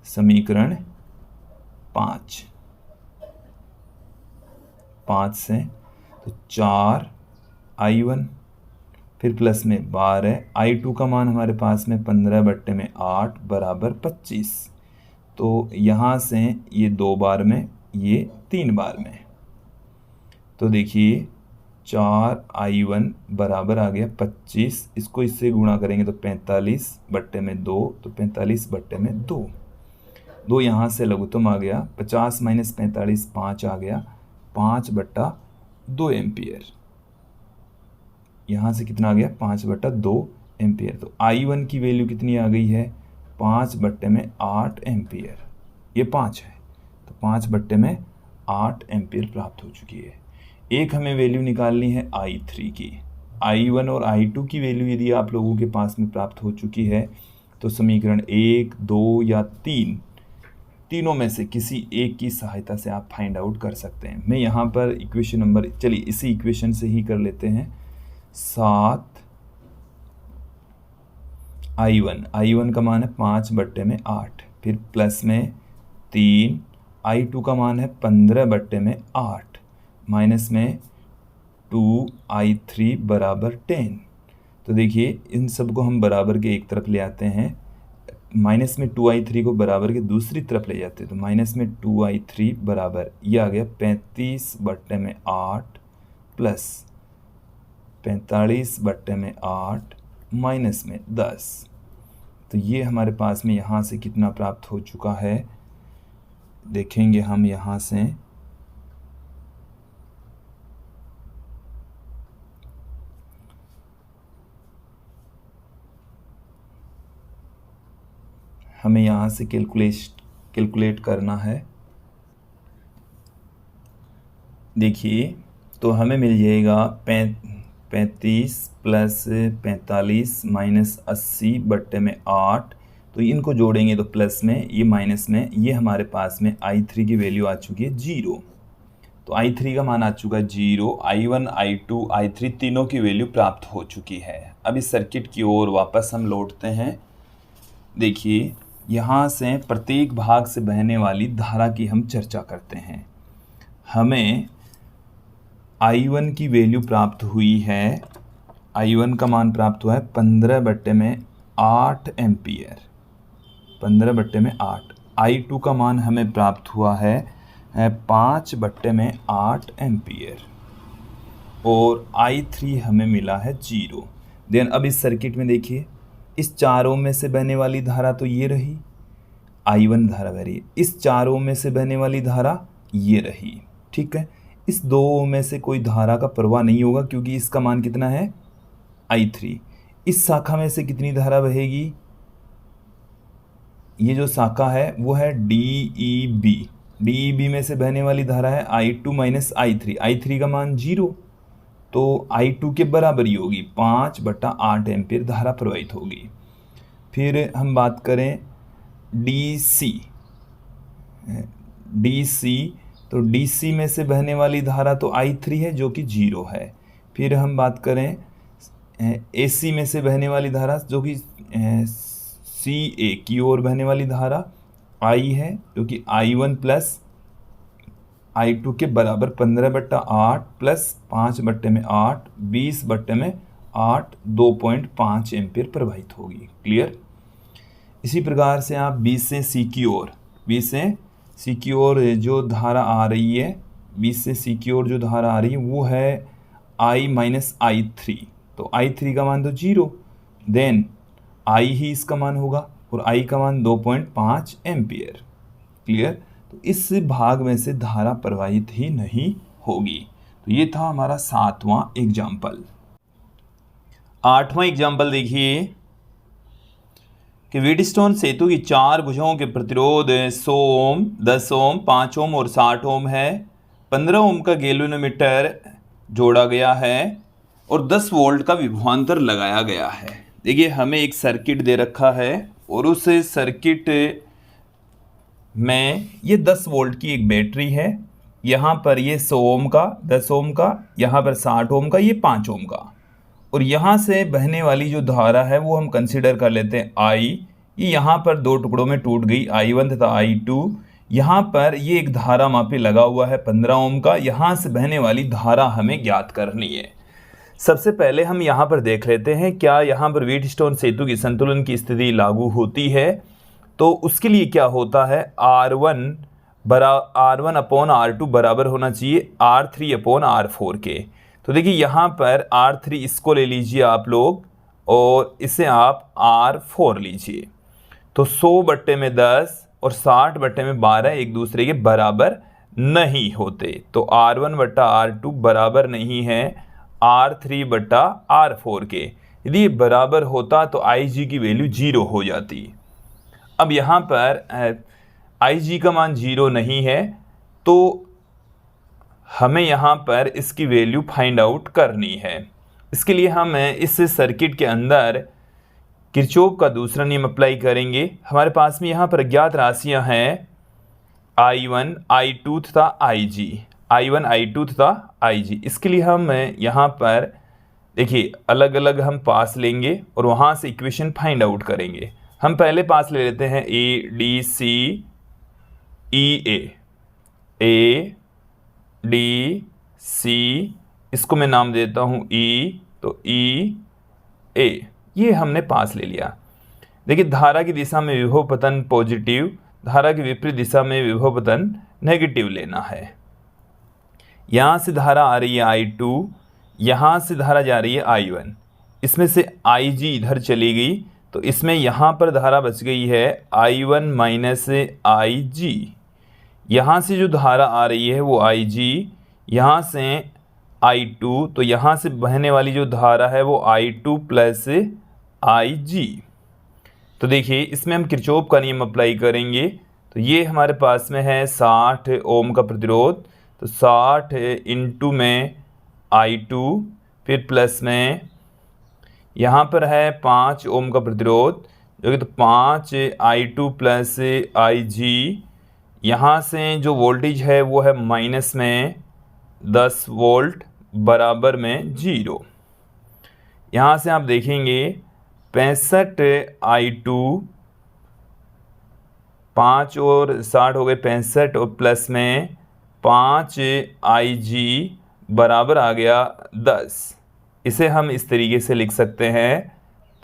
समीकरण 5 से तो 4I1 फिर प्लस में 12, I2 का मान हमारे पास में 15/8 बराबर 25। तो यहाँ से ये 2 बार में, ये 3 बार में, तो देखिए 4I1 बराबर आ गया 25। इसको इससे गुणा करेंगे तो 45/2, तो 45/2। 2 यहाँ से लघुत्तम आ गया, 50 माइनस 45 5 आ गया, 5/2 एम्पियर। यहाँ से कितना आ गया 5/2 एम्पियर। तो I1 की वैल्यू कितनी आ गई है 5/8 एम्पियर। ये 5 है तो 5/8 एम्पियर प्राप्त हो चुकी है। एक हमें वैल्यू निकालनी है I3 की। I1 और I2 की वैल्यू यदि आप लोगों के पास में प्राप्त हो चुकी है तो समीकरण 1, 2 या 3, तीनों में से किसी एक की सहायता से आप फाइंड आउट कर सकते हैं। मैं यहाँ पर इक्वेशन नंबर, चलिए इसी इक्वेशन से ही कर लेते हैं। 7I1 का मान है 5/8, फिर प्लस में 3, I2 का मान है 15/8, माइनस में 2I3 बराबर 10। तो देखिए इन सबको हम बराबर के एक तरफ ले आते हैं, माइनस में 2I3 को बराबर के दूसरी तरफ ले जाते हैं, तो माइनस में 2I3 बराबर ये आ गया 35/8 प्लस 45/8 माइनस में 10। तो ये हमारे पास में यहाँ से कितना प्राप्त हो चुका है, देखेंगे हम यहाँ से। हमें यहाँ से कैलकुलेट करना है। देखिए तो हमें मिल जाएगा 35 प्लस 45 माइनस 80/8। तो इनको जोड़ेंगे तो प्लस में, ये माइनस में, ये हमारे पास में I3 की वैल्यू आ चुकी है 0। तो I3 का मान आ चुका है 0। I1, I2, I3 तीनों की वैल्यू प्राप्त हो चुकी है। अब इस सर्किट की ओर वापस हम लौटते हैं। देखिए यहाँ से प्रत्येक भाग से बहने वाली धारा की हम चर्चा करते हैं। हमें I1 की वैल्यू प्राप्त हुई है, I1 का मान प्राप्त हुआ है 15/8 एम्पियर, 15/8। I2 का मान हमें प्राप्त हुआ है 5/8 एम्पियर, और I3 हमें मिला है 0। देन अब इस सर्किट में देखिए, इस चारों में से बहने वाली धारा तो ये रही, I1 धारा बह रही है। इस चारों में से बहने वाली धारा ये रही, ठीक है। इस दो में से कोई धारा का प्रवाह नहीं होगा क्योंकि इसका मान कितना है I3। इस शाखा में से कितनी धारा बहेगी, ये जो शाखा है वो है DEB। DEB में से बहने वाली धारा है I2 माइनस I3। I3 का मान 0, तो I2 के बराबर ही होगी, 5/8 एम्पियर धारा प्रवाहित होगी। फिर हम बात करें DC, तो DC में से बहने वाली धारा तो I3 है जो कि 0 है। फिर हम बात करें AC में से बहने वाली धारा जो कि CA की ओर बहने वाली धारा I है, जो कि I1 प्लस I2 के बराबर 15/8 प्लस 5/8 20/8 2.5 एम्पियर प्रवाहित होगी। क्लियर। इसी प्रकार से आप B से C की ओर जो धारा आ रही है, B से C की ओर जो धारा आ रही है वो है I माइनस I3। तो I3 का मान तो 0, देन I ही इसका मान होगा, और I का मान 2.5 एम्पियर। क्लियर। तो इस भाग में से धारा प्रवाहित ही नहीं होगी। तो ये था हमारा 7वां एग्जाम्पल। 8वां एग्जाम्पल देखिए। कि व्हीटस्टोन सेतु की 4 भुजाओं के प्रतिरोध 100 ओम, 10 ओम, 5 ओम और 60 ओम है। 15 ओम का गैल्वेनोमीटर जोड़ा गया है और 10 वोल्ट का विभवांतर लगाया गया है। देखिए हमें एक सर्किट दे रखा है और उस सर्किट में ये 10 वोल्ट की एक बैटरी है। यहाँ पर ये 100 ओम का, 10 ओम का, यहाँ पर 60 ओम का, ये 5 ओम का, और यहाँ से बहने वाली जो धारा है वो हम कंसिडर कर लेते हैं आई। ये यहाँ पर 2 टुकड़ों में टूट गई, I1 तथा I2। यहाँ पर ये एक धारा मापी लगा हुआ है 15 ओम का। यहाँ से बहने वाली धारा हमें ज्ञात करनी है। सबसे पहले हम यहाँ पर देख लेते हैं क्या यहाँ पर व्हीटस्टोन सेतु की संतुलन की स्थिति लागू होती है। तो उसके लिए क्या होता है, R1 अपॉन R2 बराबर होना चाहिए R3 अपॉन R4 के। तो देखिए यहाँ पर R3 इसको ले लीजिए आप लोग और इसे आप R4 लीजिए। तो 100/10 और 60/12 एक दूसरे के बराबर नहीं होते। तो R1/R2 बराबर नहीं है R3/R4 के। यदि ये बराबर होता तो Ig की वैल्यू 0 हो जाती। अब यहाँ पर Ig का मान 0 नहीं है तो हमें यहाँ पर इसकी वैल्यू फाइंड आउट करनी है। इसके लिए हम इस सर्किट के अंदर किरचॉफ का दूसरा नियम अप्लाई करेंगे। हमारे पास में यहाँ पर अज्ञात राशियाँ हैं I1, I2 तथा Ig। इसके लिए हम यहाँ पर देखिए अलग अलग हम पास लेंगे और वहाँ से इक्वेशन फाइंड आउट करेंगे। हम पहले पास ले लेते हैं A D C, इसको मैं नाम देता हूँ E, तो E A, ये हमने पास ले लिया। देखिए धारा की दिशा में विभव पतन पॉजिटिव, धारा की विपरीत दिशा में विभव पतन नेगेटिव लेना है। यहाँ से धारा आ रही है I2, यहाँ से धारा जा रही है I1। इसमें से Ig इधर चली गई तो इसमें यहाँ पर धारा बच गई है I1 माइनस Ig। यहाँ से जो धारा आ रही है वो Ig, यहाँ से I2, तो यहाँ से बहने वाली जो धारा है वो I2 प्लस Ig। तो देखिए इसमें हम किरचॉफ का नियम अप्लाई करेंगे। तो ये हमारे पास में है 60 ओम का प्रतिरोध, तो 60 इंटू में I2, फिर प्लस में यहाँ पर है 5 ओम का प्रतिरोध जो कि तो 5 I2 प्लस Ig। यहाँ से जो वोल्टेज है वो है माइनस में 10 वोल्ट बराबर में 0। यहाँ से आप देखेंगे 65 I2, 5 और 60 हो गए 65, और प्लस में 5 Ig बराबर आ गया 10। इसे हम इस तरीके से लिख सकते हैं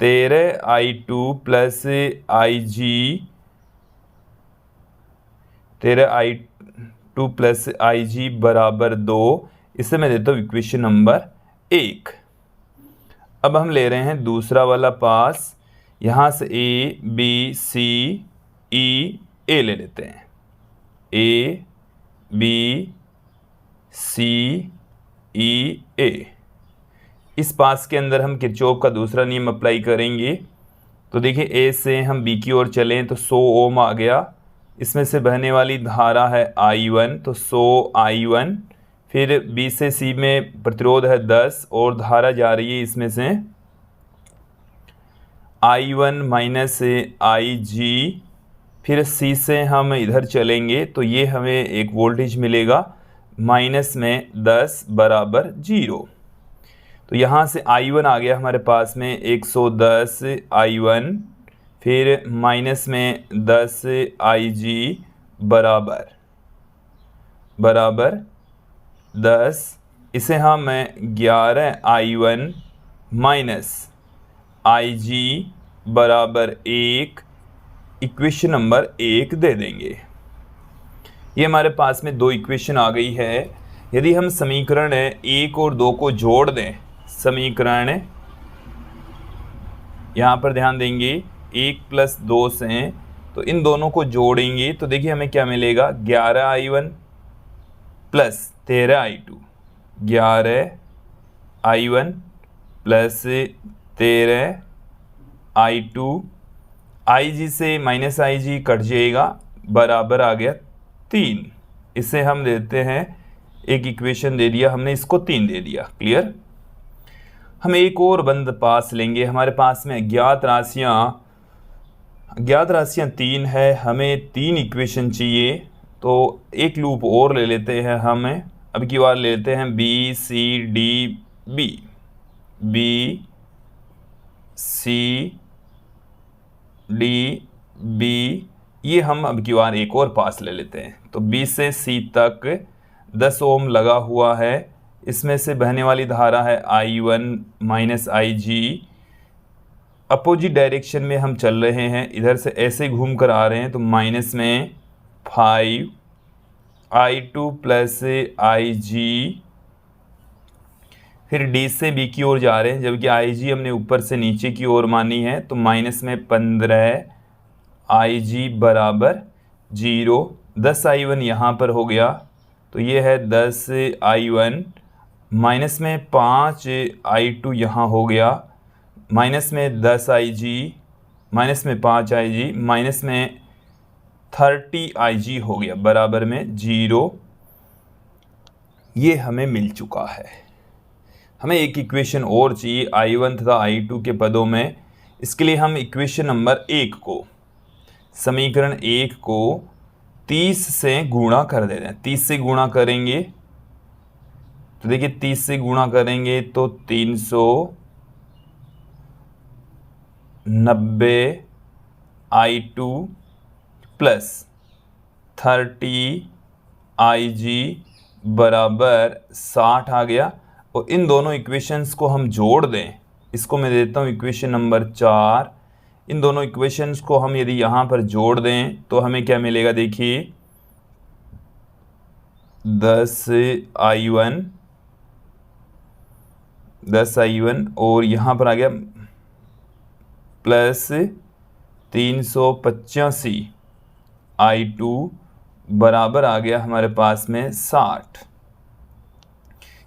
13 I2 plus Ig, 13 I2 plus Ig बराबर 2। इसे मैं देता हूँ इक्वेशन नंबर 1। अब हम ले रहे हैं दूसरा वाला पास। यहाँ से A B C E A ले लेते हैं, A B C E A। इस पास के अंदर हम किरचॉफ का दूसरा नियम अप्लाई करेंगे। तो देखिए A से हम B की ओर चलें तो 100 ओम आ गया। इसमें से बहने वाली धारा है I1, तो 100 I1। फिर B से C में प्रतिरोध है 10 और धारा जा रही है इसमें से I1 माइनस Ig। फिर C से हम इधर चलेंगे तो ये हमें एक वोल्टेज मिलेगा माइनस में 10 बराबर 0। तो यहाँ से I1 आ गया हमारे पास में 110 I1, फिर माइनस में 10 Ig बराबर 10। इसे हम 11 I1 माइनस Ig बराबर 1 इक्वेशन नंबर 1 दे देंगे। ये हमारे पास में 2 इक्वेशन आ गई है। यदि हम समीकरण 1 और 2 को जोड़ दें, समीकरण यहाँ पर ध्यान देंगे 1 प्लस 2 से, तो इन दोनों को जोड़ेंगे तो देखिए हमें क्या मिलेगा 11 I1 plus 13 I2, 11 I1 plus 13 I2 आई जी से माइनस आई जी कट जाएगा, बराबर आ गया 3। इसे हम देते हैं, एक इक्वेशन दे दिया हमने, इसको 3 दे दिया। क्लियर। हम एक और बंद पास लेंगे। हमारे पास में अज्ञात राशियाँ 3 है, हमें 3 इक्वेशन चाहिए। तो एक लूप और ले लेते हैं, हमें अब की बार ले लेते हैं B C D B, B C D B, ये हम अब की बार एक और पास ले लेते हैं। तो बी से सी तक 10 ओम लगा हुआ है, इसमें से बहने वाली धारा है I1 माइनस आई जी। अपोजिट डायरेक्शन में हम चल रहे हैं, इधर से ऐसे घूम कर आ रहे हैं, तो माइनस में 5 I2 प्लस आई जी। फिर डी से बी की ओर जा रहे हैं, जबकि आई जी हमने ऊपर से नीचे की ओर मानी है, तो माइनस में 15 आई जी बराबर 0। 10 I1 यहाँ पर हो गया, तो ये है 10 I1, माइनस में 5 I2 यहाँ हो गया, माइनस में 10 IG, माइनस में 5 IG, माइनस में 30 IG हो गया, बराबर में 0। ये हमें मिल चुका है। हमें एक इक्वेशन और चाहिए I1 तथा I2 के पदों में। इसके लिए हम इक्वेशन नंबर 1 को, समीकरण 1 को 30 से गुणा कर देते हैं। 30 से गुणा करेंगे तो देखिए 30 से गुणा करेंगे तो 390 I2 प्लस 30 IG बराबर 60 आ गया। और इन दोनों इक्वेशंस को हम जोड़ दें, इसको मैं देता हूँ इक्वेशन नंबर 4। इन दोनों इक्वेशंस को हम यदि यहाँ पर जोड़ दें तो हमें क्या मिलेगा, देखिए 10 I1 और यहाँ पर आ गया प्लस 385 I2 बराबर आ गया हमारे पास में 60।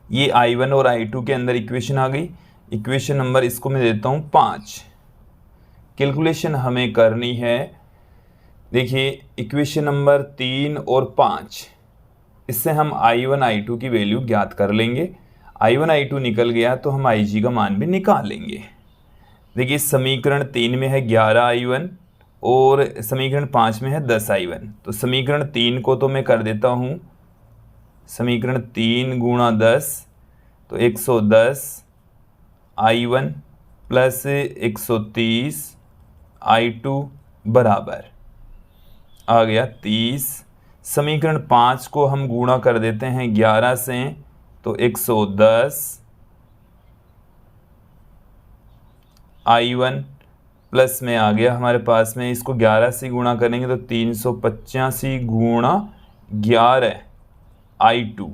ये I1 और I2 के अंदर इक्वेशन आ गई। इक्वेशन नंबर इसको मैं देता हूँ 5। कैलकुलेशन हमें करनी है, देखिए इक्वेशन नंबर 3 और 5, इससे हम I1 I2 की वैल्यू ज्ञात कर लेंगे। I1 I2 निकल गया तो हम IG का मान भी निकाल लेंगे। देखिए समीकरण 3 में है 11 I1 और समीकरण 5 में है 10 I1। तो समीकरण 3 को तो मैं कर देता हूँ, समीकरण 3 गुणा 10 तो 110 I1 प्लस 130 I2 बराबर आ गया 30। समीकरण 5 को हम गुणा कर देते हैं 11 से, तो 110 I1 प्लस में आ गया हमारे पास में, इसको 11 से गुणा करेंगे तो 385 गुणा 11 I2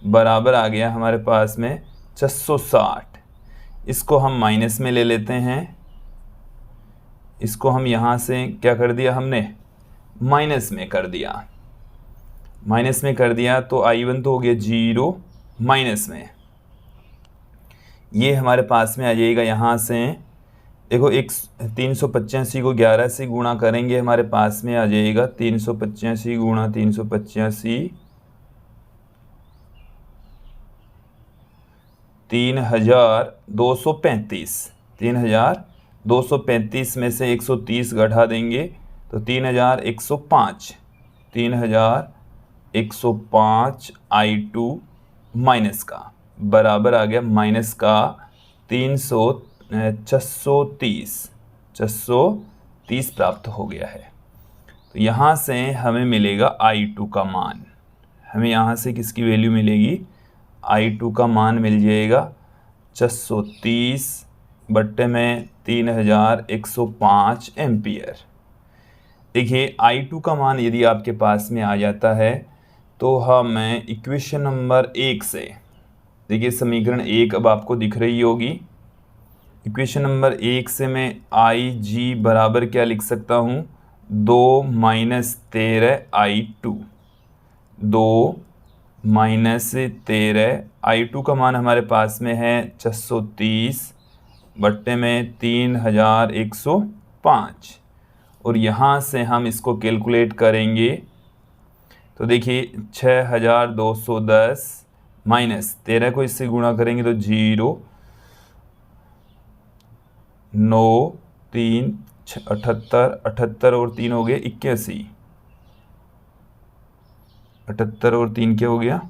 बराबर आ गया हमारे पास में 660। इसको हम माइनस में ले लेते हैं, इसको हम यहाँ से क्या कर दिया हमने, माइनस में कर दिया। माइनस में कर दिया तो I1 तो हो गया 0, माइनस में ये हमारे पास में आ जाएगा। यहाँ से देखो 385 को 11 से गुणा करेंगे, हमारे पास में आ जाएगा 385 गुणा 385 3235। 3235 में से 130 घटा देंगे तो 3105। 3105 I2 माइनस का बराबर आ गया माइनस का 630 प्राप्त हो गया है। तो यहाँ से हमें मिलेगा I2 का मान। हमें यहाँ से किसकी वैल्यू मिलेगी, I2 का मान मिल जाएगा 630 बट्टे में 3105 एम्पियर। देखिए I2 का मान यदि आपके पास में आ जाता है तो हमें इक्वेशन नंबर 1 से, देखिए समीकरण 1 अब आपको दिख रही होगी। इक्वेशन नंबर 1 से मैं IG बराबर क्या लिख सकता हूँ, 2 माइनस 13 I2। 2 माइनस 13 I2 का मान हमारे पास में है 630 बट्टे में 3105। 5 और यहाँ से हम इसको कैलकुलेट करेंगे तो देखिए 6210 माइनस 13 को इससे गुणा करेंगे तो 0 9 3 78 78 और 3 हो गए 81 78 और 3 क्या हो गया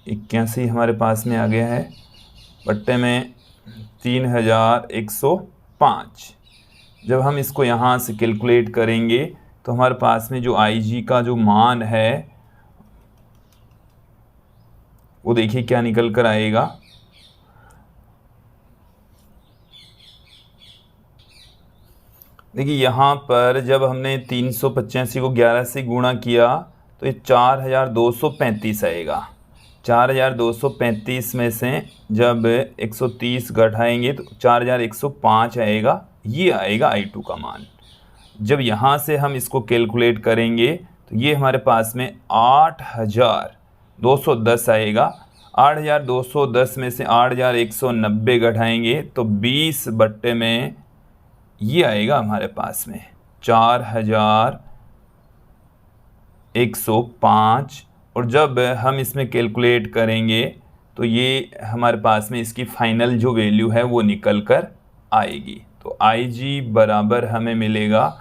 81 हमारे पास में आ गया है बट्टे में 3105। जब हम इसको यहाँ से कैलकुलेट करेंगे तो हमारे पास में जो IG का जो मान है वो देखिए क्या निकल कर आएगा। देखिए यहाँ पर जब हमने 385 को 11 से गुणा किया तो ये 4235 आएगा। 4235 में से जब 130 घटाएंगे तो 4105 आएगा। ये आएगा I2 का मान। जब यहाँ से हम इसको कैलकुलेट करेंगे तो ये हमारे पास में 8210 आएगा। 8210 में से 8190 घटाएंगे तो 20 बट्टे में ये आएगा हमारे पास में 4105 और जब हम इसमें कैलकुलेट करेंगे तो ये हमारे पास में इसकी फाइनल जो वैल्यू है वो निकल कर आएगी। तो IG बराबर हमें मिलेगा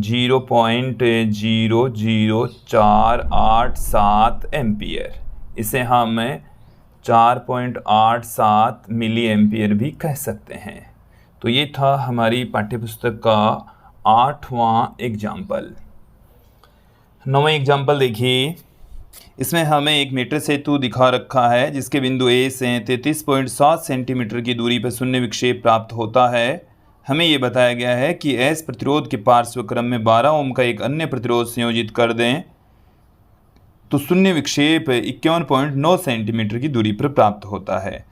0.00487 एम्पियर। इसे हम 4.87 मिली एम्पियर भी कह सकते हैं। तो ये था हमारी पाठ्यपुस्तक का 8वां एग्जाम्पल। 9वां एग्जाम्पल देखिए, इसमें हमें एक मीटर सेतु दिखा रखा है जिसके बिंदु A से 33.7 सेंटीमीटर की दूरी पर शून्य विक्षेप प्राप्त होता है। हमें ये बताया गया है कि S प्रतिरोध के पार्श्व क्रम में 12 ओम का एक अन्य प्रतिरोध संयोजित कर दें तो शून्य विक्षेप 51.9 सेंटीमीटर की दूरी पर प्राप्त होता है।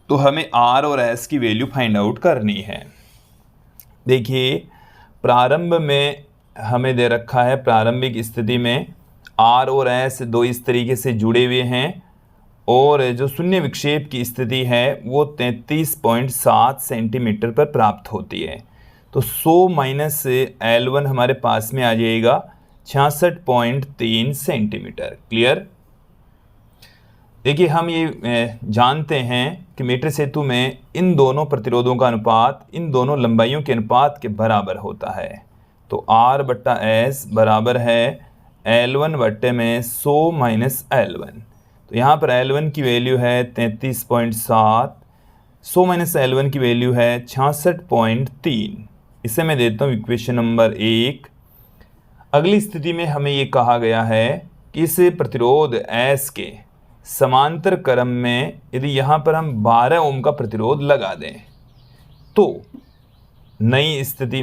तो हमें R और S की वैल्यू फाइंड आउट करनी है। देखिए प्रारंभ में हमें दे रखा है, प्रारंभिक स्थिति में R और S दो इस तरीके से जुड़े हुए हैं और जो शून्य विक्षेप की स्थिति है वो 33.7 सेंटीमीटर पर प्राप्त होती है। तो 100 माइनस L1 हमारे पास में आ जाएगा 66.3 सेंटीमीटर। क्लियर। देखिए हम ये जानते हैं कि मीटर सेतु में इन दोनों प्रतिरोधों का अनुपात इन दोनों लंबाइयों के अनुपात के बराबर होता है। तो R बट्टा S बराबर है L1 बट्टे में 100 माइनस L1। तो यहाँ पर L1 की वैल्यू है 33.7, 100 माइनस L1 की वैल्यू है 66.3। इसे मैं देता हूँ इक्वेशन नंबर 1। अगली स्थिति में हमें ये कहा गया है कि इस प्रतिरोध S के समांतर क्रम में यदि यहाँ पर हम 12 ओम का प्रतिरोध लगा दें तो नई स्थिति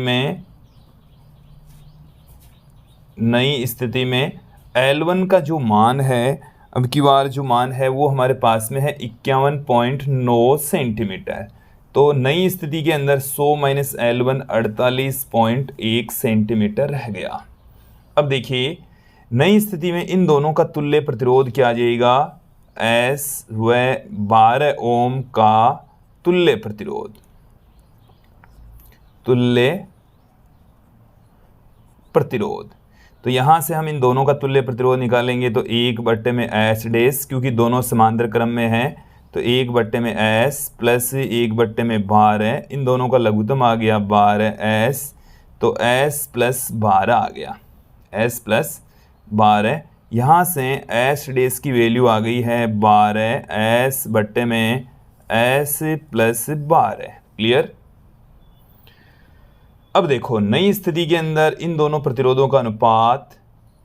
में L1 का जो मान है, अब की बार जो मान है वो हमारे पास में है 51.9 सेंटीमीटर। तो नई स्थिति के अंदर 100 माइनस L1 48.1 सेंटीमीटर रह गया। अब देखिए नई स्थिति में इन दोनों का तुल्य प्रतिरोध क्या आ जाएगा, S व 12 ओम का तुल्य प्रतिरोध। तो यहाँ से हम इन दोनों का तुल्य प्रतिरोध निकालेंगे तो 1 बट्टे में S डैश, क्योंकि दोनों समांतर क्रम में हैं तो 1 बट्टे में S प्लस 1 बट्टे में 12, इन दोनों का लघुत्तम आ गया 12S। तो S प्लस 12 आ गया, S प्लस 12। यहाँ से S डैश की वैल्यू आ गई है 12 S बट्टे में S प्लस 12। क्लियर। अब देखो नई स्थिति के अंदर इन दोनों प्रतिरोधों का अनुपात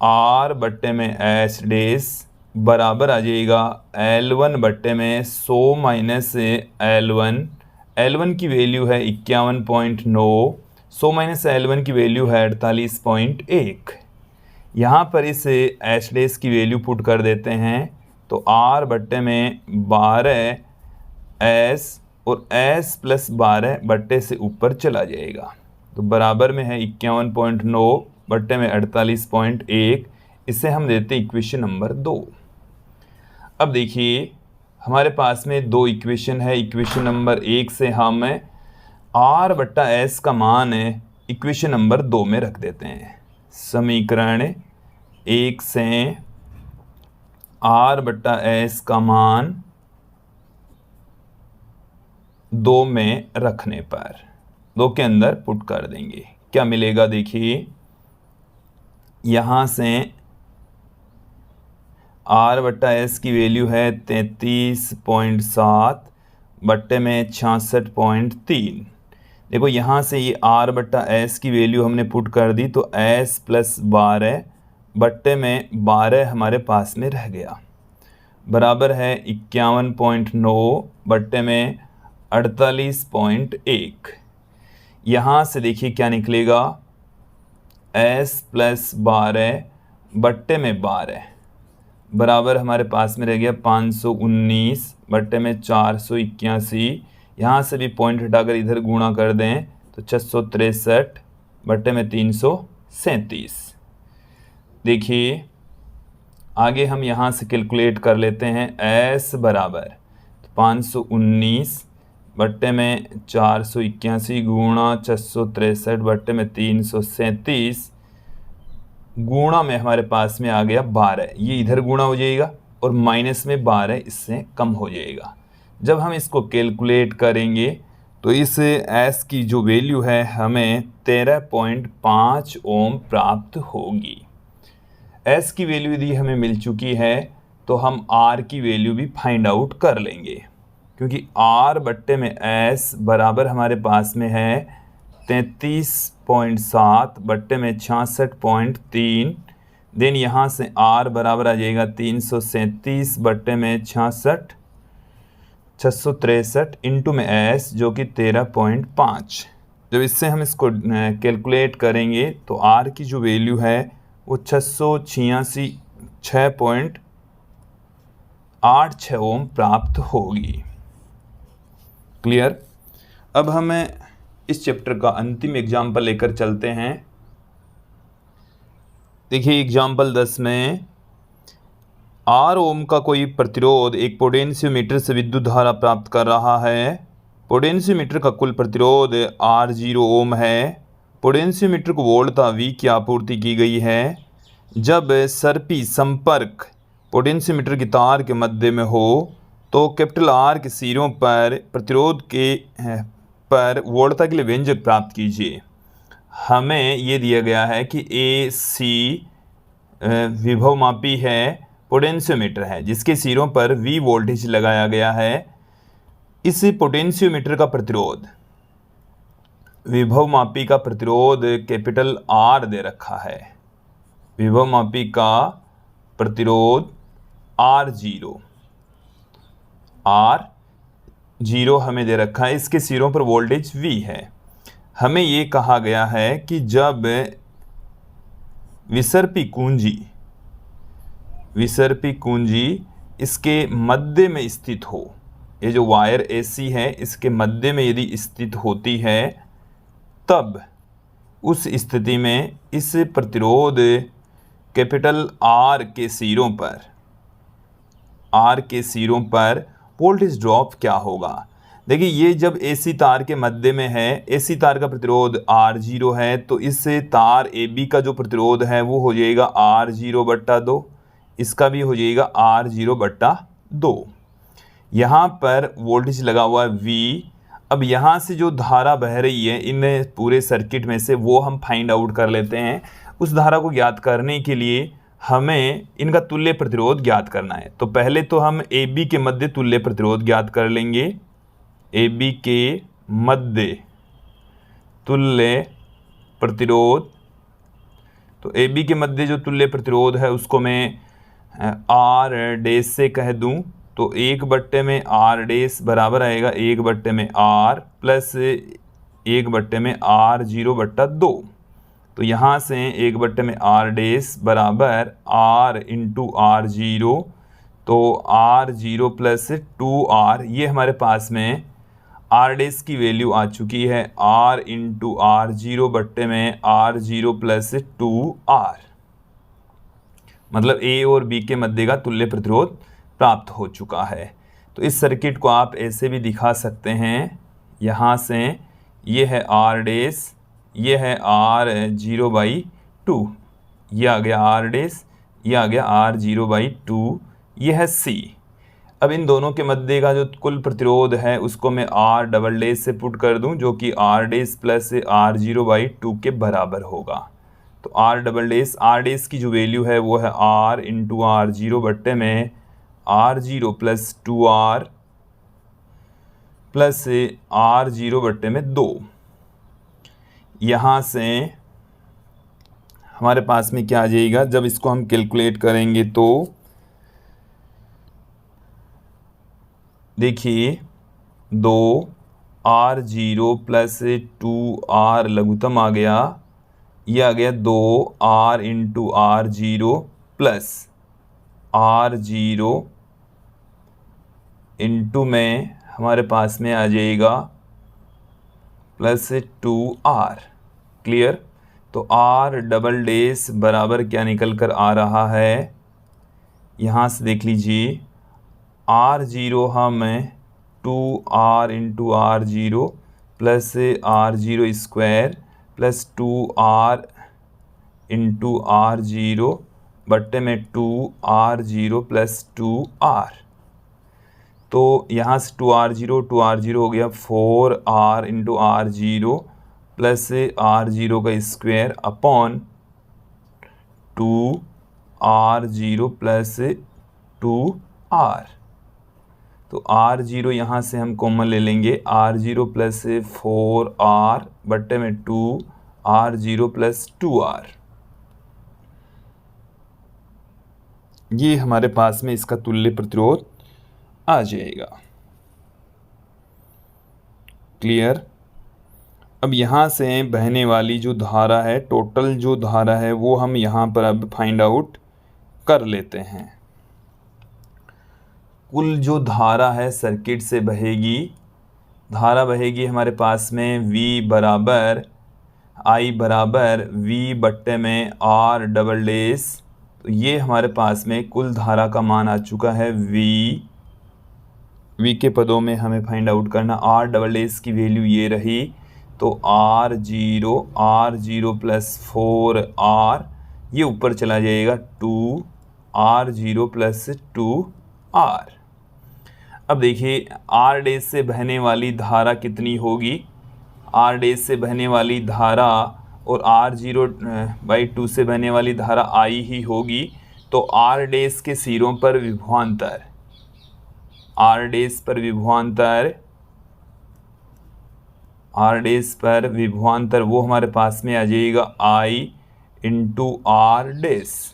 R बट्टे में S डैश बराबर आ जाएगा L1 बट्टे में 100 माइनस L1। L1 की वैल्यू है 51.9, 100 माइनस L1 की वैल्यू है 48.1। यहाँ पर इस S डैश की वैल्यू पुट कर देते हैं तो R बट्टे में 12 S और S प्लस 12 बट्टे से ऊपर चला जाएगा तो बराबर में है 51.9 बट्टे में 48.1। इसे हम देते हैं इक्वेशन नंबर 2। अब देखिए हमारे पास में दो इक्वेशन है। इक्वेशन नंबर 1 से हम R/S का मान इक्वेशन नंबर 2 में रख देते हैं। समीकरण 1 से R/S का मान 2 में रखने पर 2 के अंदर पुट कर देंगे। क्या मिलेगा देखिए, यहाँ से R/S की वैल्यू है 33.7 बट्टे में 66.3। देखो यहाँ से ये R/S की वैल्यू हमने पुट कर दी तो S + 12 बट्टे में 12 हमारे पास में रह गया, बराबर है 51.9 बट्टे में 48.1। यहाँ से देखिए क्या निकलेगा, S + 12 बट्टे में 12 बराबर हमारे पास में रह गया 519 बट्टे में 481। यहाँ से भी पॉइंट हटाकर इधर गुणा कर दें तो 663 बट्टे में 337। देखिए आगे हम यहाँ से कैलकुलेट कर लेते हैं। S बराबर 519 बट्टे में 481 गुणा 663 बट्टे में 337 गुणा में हमारे पास में आ गया 12। ये इधर गुणा हो जाएगा और माइनस में 12 इससे कम हो जाएगा। जब हम इसको कैलकुलेट करेंगे तो इस S की जो वैल्यू है हमें 13.5 ओम प्राप्त होगी। S की वैल्यू यदि हमें मिल चुकी है तो हम R की वैल्यू भी फाइंड आउट कर लेंगे, क्योंकि R बट्टे में S बराबर हमारे पास में है 33.7 बट्टे में 66.3। देन यहाँ से R बराबर आ जाएगा 337 बट्टे में 663 इंटू में S जो कि 13.5। जब इससे हम इसको कैलकुलेट करेंगे तो R की जो वैल्यू है वो 686 ओम प्राप्त होगी। क्लियर। अब हमें इस चैप्टर का अंतिम एग्जाम्पल लेकर चलते हैं। देखिए एग्जाम्पल 10 में R ओम का कोई प्रतिरोध एक पोटेंशियोमीटर से विद्युत धारा प्राप्त कर रहा है। पोटेंशियोमीटर का कुल प्रतिरोध R0 ओम है। पोटेंशियोमीटर को वोल्टता V की आपूर्ति की गई है। जब सर्पी संपर्क पोटेंशियोमीटर की तार के मध्य में हो तो कैपिटल R के सिरों पर प्रतिरोध के पर वोल्टता के लिए व्यंजक प्राप्त कीजिए। हमें ये दिया गया है कि AC विभवमापी है, पोटेंशियोमीटर है जिसके सिरों पर V वोल्टेज लगाया गया है। इस पोटेंशियोमीटर का प्रतिरोध, विभवमापी का प्रतिरोध कैपिटल R दे रखा है। विभवमापी का प्रतिरोध R0 हमें दे रखा है। इसके सिरों पर वोल्टेज V है। हमें ये कहा गया है कि जब विसर्पी कुंजी इसके मध्य में स्थित हो, ये जो वायर AC है इसके मध्य में यदि स्थित होती है, तब उस स्थिति में इस प्रतिरोध कैपिटल R के सिरों पर वोल्टेज ड्रॉप क्या होगा। देखिए ये जब AC तार के मध्य में है, AC तार का प्रतिरोध R0 है, तो इस तार AB का जो प्रतिरोध है वो हो जाएगा R0/2, इसका भी हो जाएगा R0/2। यहाँ पर वोल्टेज लगा हुआ है V। अब यहाँ से जो धारा बह रही है इन पूरे सर्किट में से वो हम फाइंड आउट कर लेते हैं। उस धारा को ज्ञात करने के लिए हमें इनका तुल्य प्रतिरोध ज्ञात करना है। तो पहले तो हम AB के मध्य तुल्य प्रतिरोध ज्ञात कर लेंगे। AB के मध्य तुल्य प्रतिरोध, तो AB के मध्य जो तुल्य प्रतिरोध है उसको मैं R' से कह दूं, तो 1/R' बराबर आएगा 1/R प्लस 1/R0/2। तो यहाँ से 1/R' बराबर R इंटू R0, तो R0 प्लस 2R, ये हमारे पास में R' की वैल्यू आ चुकी है R into R0/R0 plus 2R, मतलब A और B के मध्य का तुल्य प्रतिरोध प्राप्त हो चुका है। तो इस सर्किट को आप ऐसे भी दिखा सकते हैं, यहाँ से ये है आर डैश, ये है R0/2, ये आ गया आर डैश, ये आ गया R0/2, ये है C। अब इन दोनों के मध्य का जो कुल प्रतिरोध है उसको मैं R डबल डैश से पुट कर दूं, जो कि R डैश प्लस R0/2 के बराबर होगा। तो R double dash, R dash की जो वैल्यू है वो है R इंटू R0 बट्टे में R0 plus 2R plus R0 बट्टे में 2। यहाँ से हमारे पास में क्या आ जाएगा, जब इसको हम कैलकुलेट करेंगे तो देखिए 2R0 प्लस 2R लघुत्तम आ गया, ये आ गया 2R into R0 plus R0 into में हमारे पास में आ जाएगा प्लस 2R। क्लियर। तो R डबल डैश बराबर क्या निकल कर आ रहा है, यहाँ से देख लीजिए R0 हमें 2R into R0 plus R0 square plus 2R into R0 बट्टे में 2R0 प्लस 2R। तो यहाँ से 2R0 हो गया 4R into R0 plus R0 का square upon 2R0 plus 2R। तो R0 यहाँ से हम कॉमन ले लेंगे, R0 प्लस 4R बट्टे में 2R0 प्लस 2R। ये हमारे पास में इसका तुल्य प्रतिरोध आ जाएगा। क्लियर। अब यहाँ से बहने वाली जो धारा है, टोटल जो धारा है वो हम यहाँ पर अब फाइंड आउट कर लेते हैं। कुल जो धारा है सर्किट से बहेगी, धारा बहेगी हमारे पास में I बराबर V बट्टे में R डबल डैश। तो ये हमारे पास में कुल धारा का मान आ चुका है V के पदों में हमें फाइंड आउट करना। R डबल डैश की वैल्यू ये रही, तो R0 प्लस 4R, ये ऊपर चला जाएगा 2R0 प्लस 2R। अब देखिए R डैश से बहने वाली धारा कितनी होगी, R डैश से बहने वाली धारा और R0/2 से बहने वाली धारा I ही होगी। तो R डैश के सिरों पर विभवांतर, R डैश पर विभवांतर वो हमारे पास में आ जाएगा I into R dash.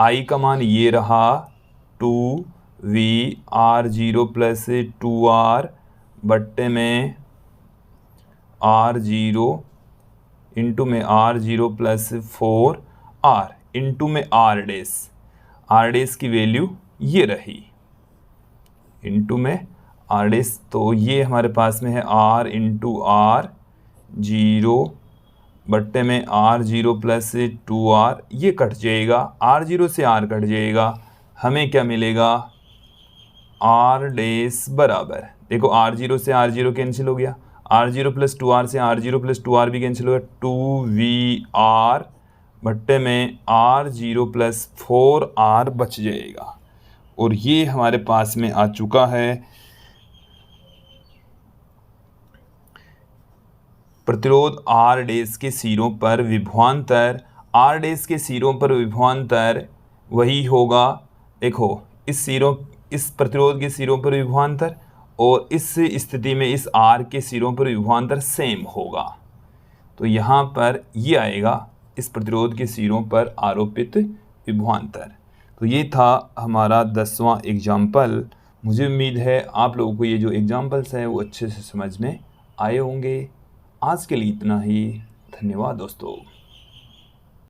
I का मान ये रहा 2VR0 प्लस 2R बट्टे में R0 इंटू में R0 प्लस 4R इंटू में R डैश की वैल्यू ये रही, इंटू में R डैश। तो ये हमारे पास में है R इंटू R0 बट्टे में R0 प्लस 2R, ये कट जाएगा, R0 से R कट जाएगा, हमें क्या मिलेगा R डैश बराबर, देखो R0 से R0 कैंसिल हो गया, R0 प्लस 2R से R0 प्लस 2R भी कैंसिल हो गया, 2VR बट्टे में R0 प्लस 4R बच जाएगा। और ये हमारे पास में आ चुका है प्रतिरोध R डैश के सिरों पर विभवांतर। R डैश के सिरों पर विभवांतर वही होगा, देखो इस प्रतिरोध के सिरों पर विभवांतर और इस स्थिति में इस R के सिरों पर विभवांतर सेम होगा। तो यहाँ पर ये आएगा इस प्रतिरोध के सिरों पर आरोपित विभवांतर। तो ये था हमारा 10वां एग्जाम्पल। मुझे उम्मीद है आप लोगों को ये जो एग्जाम्पल्स हैं वो अच्छे से समझ में आए होंगे। आज के लिए इतना ही। धन्यवाद दोस्तों।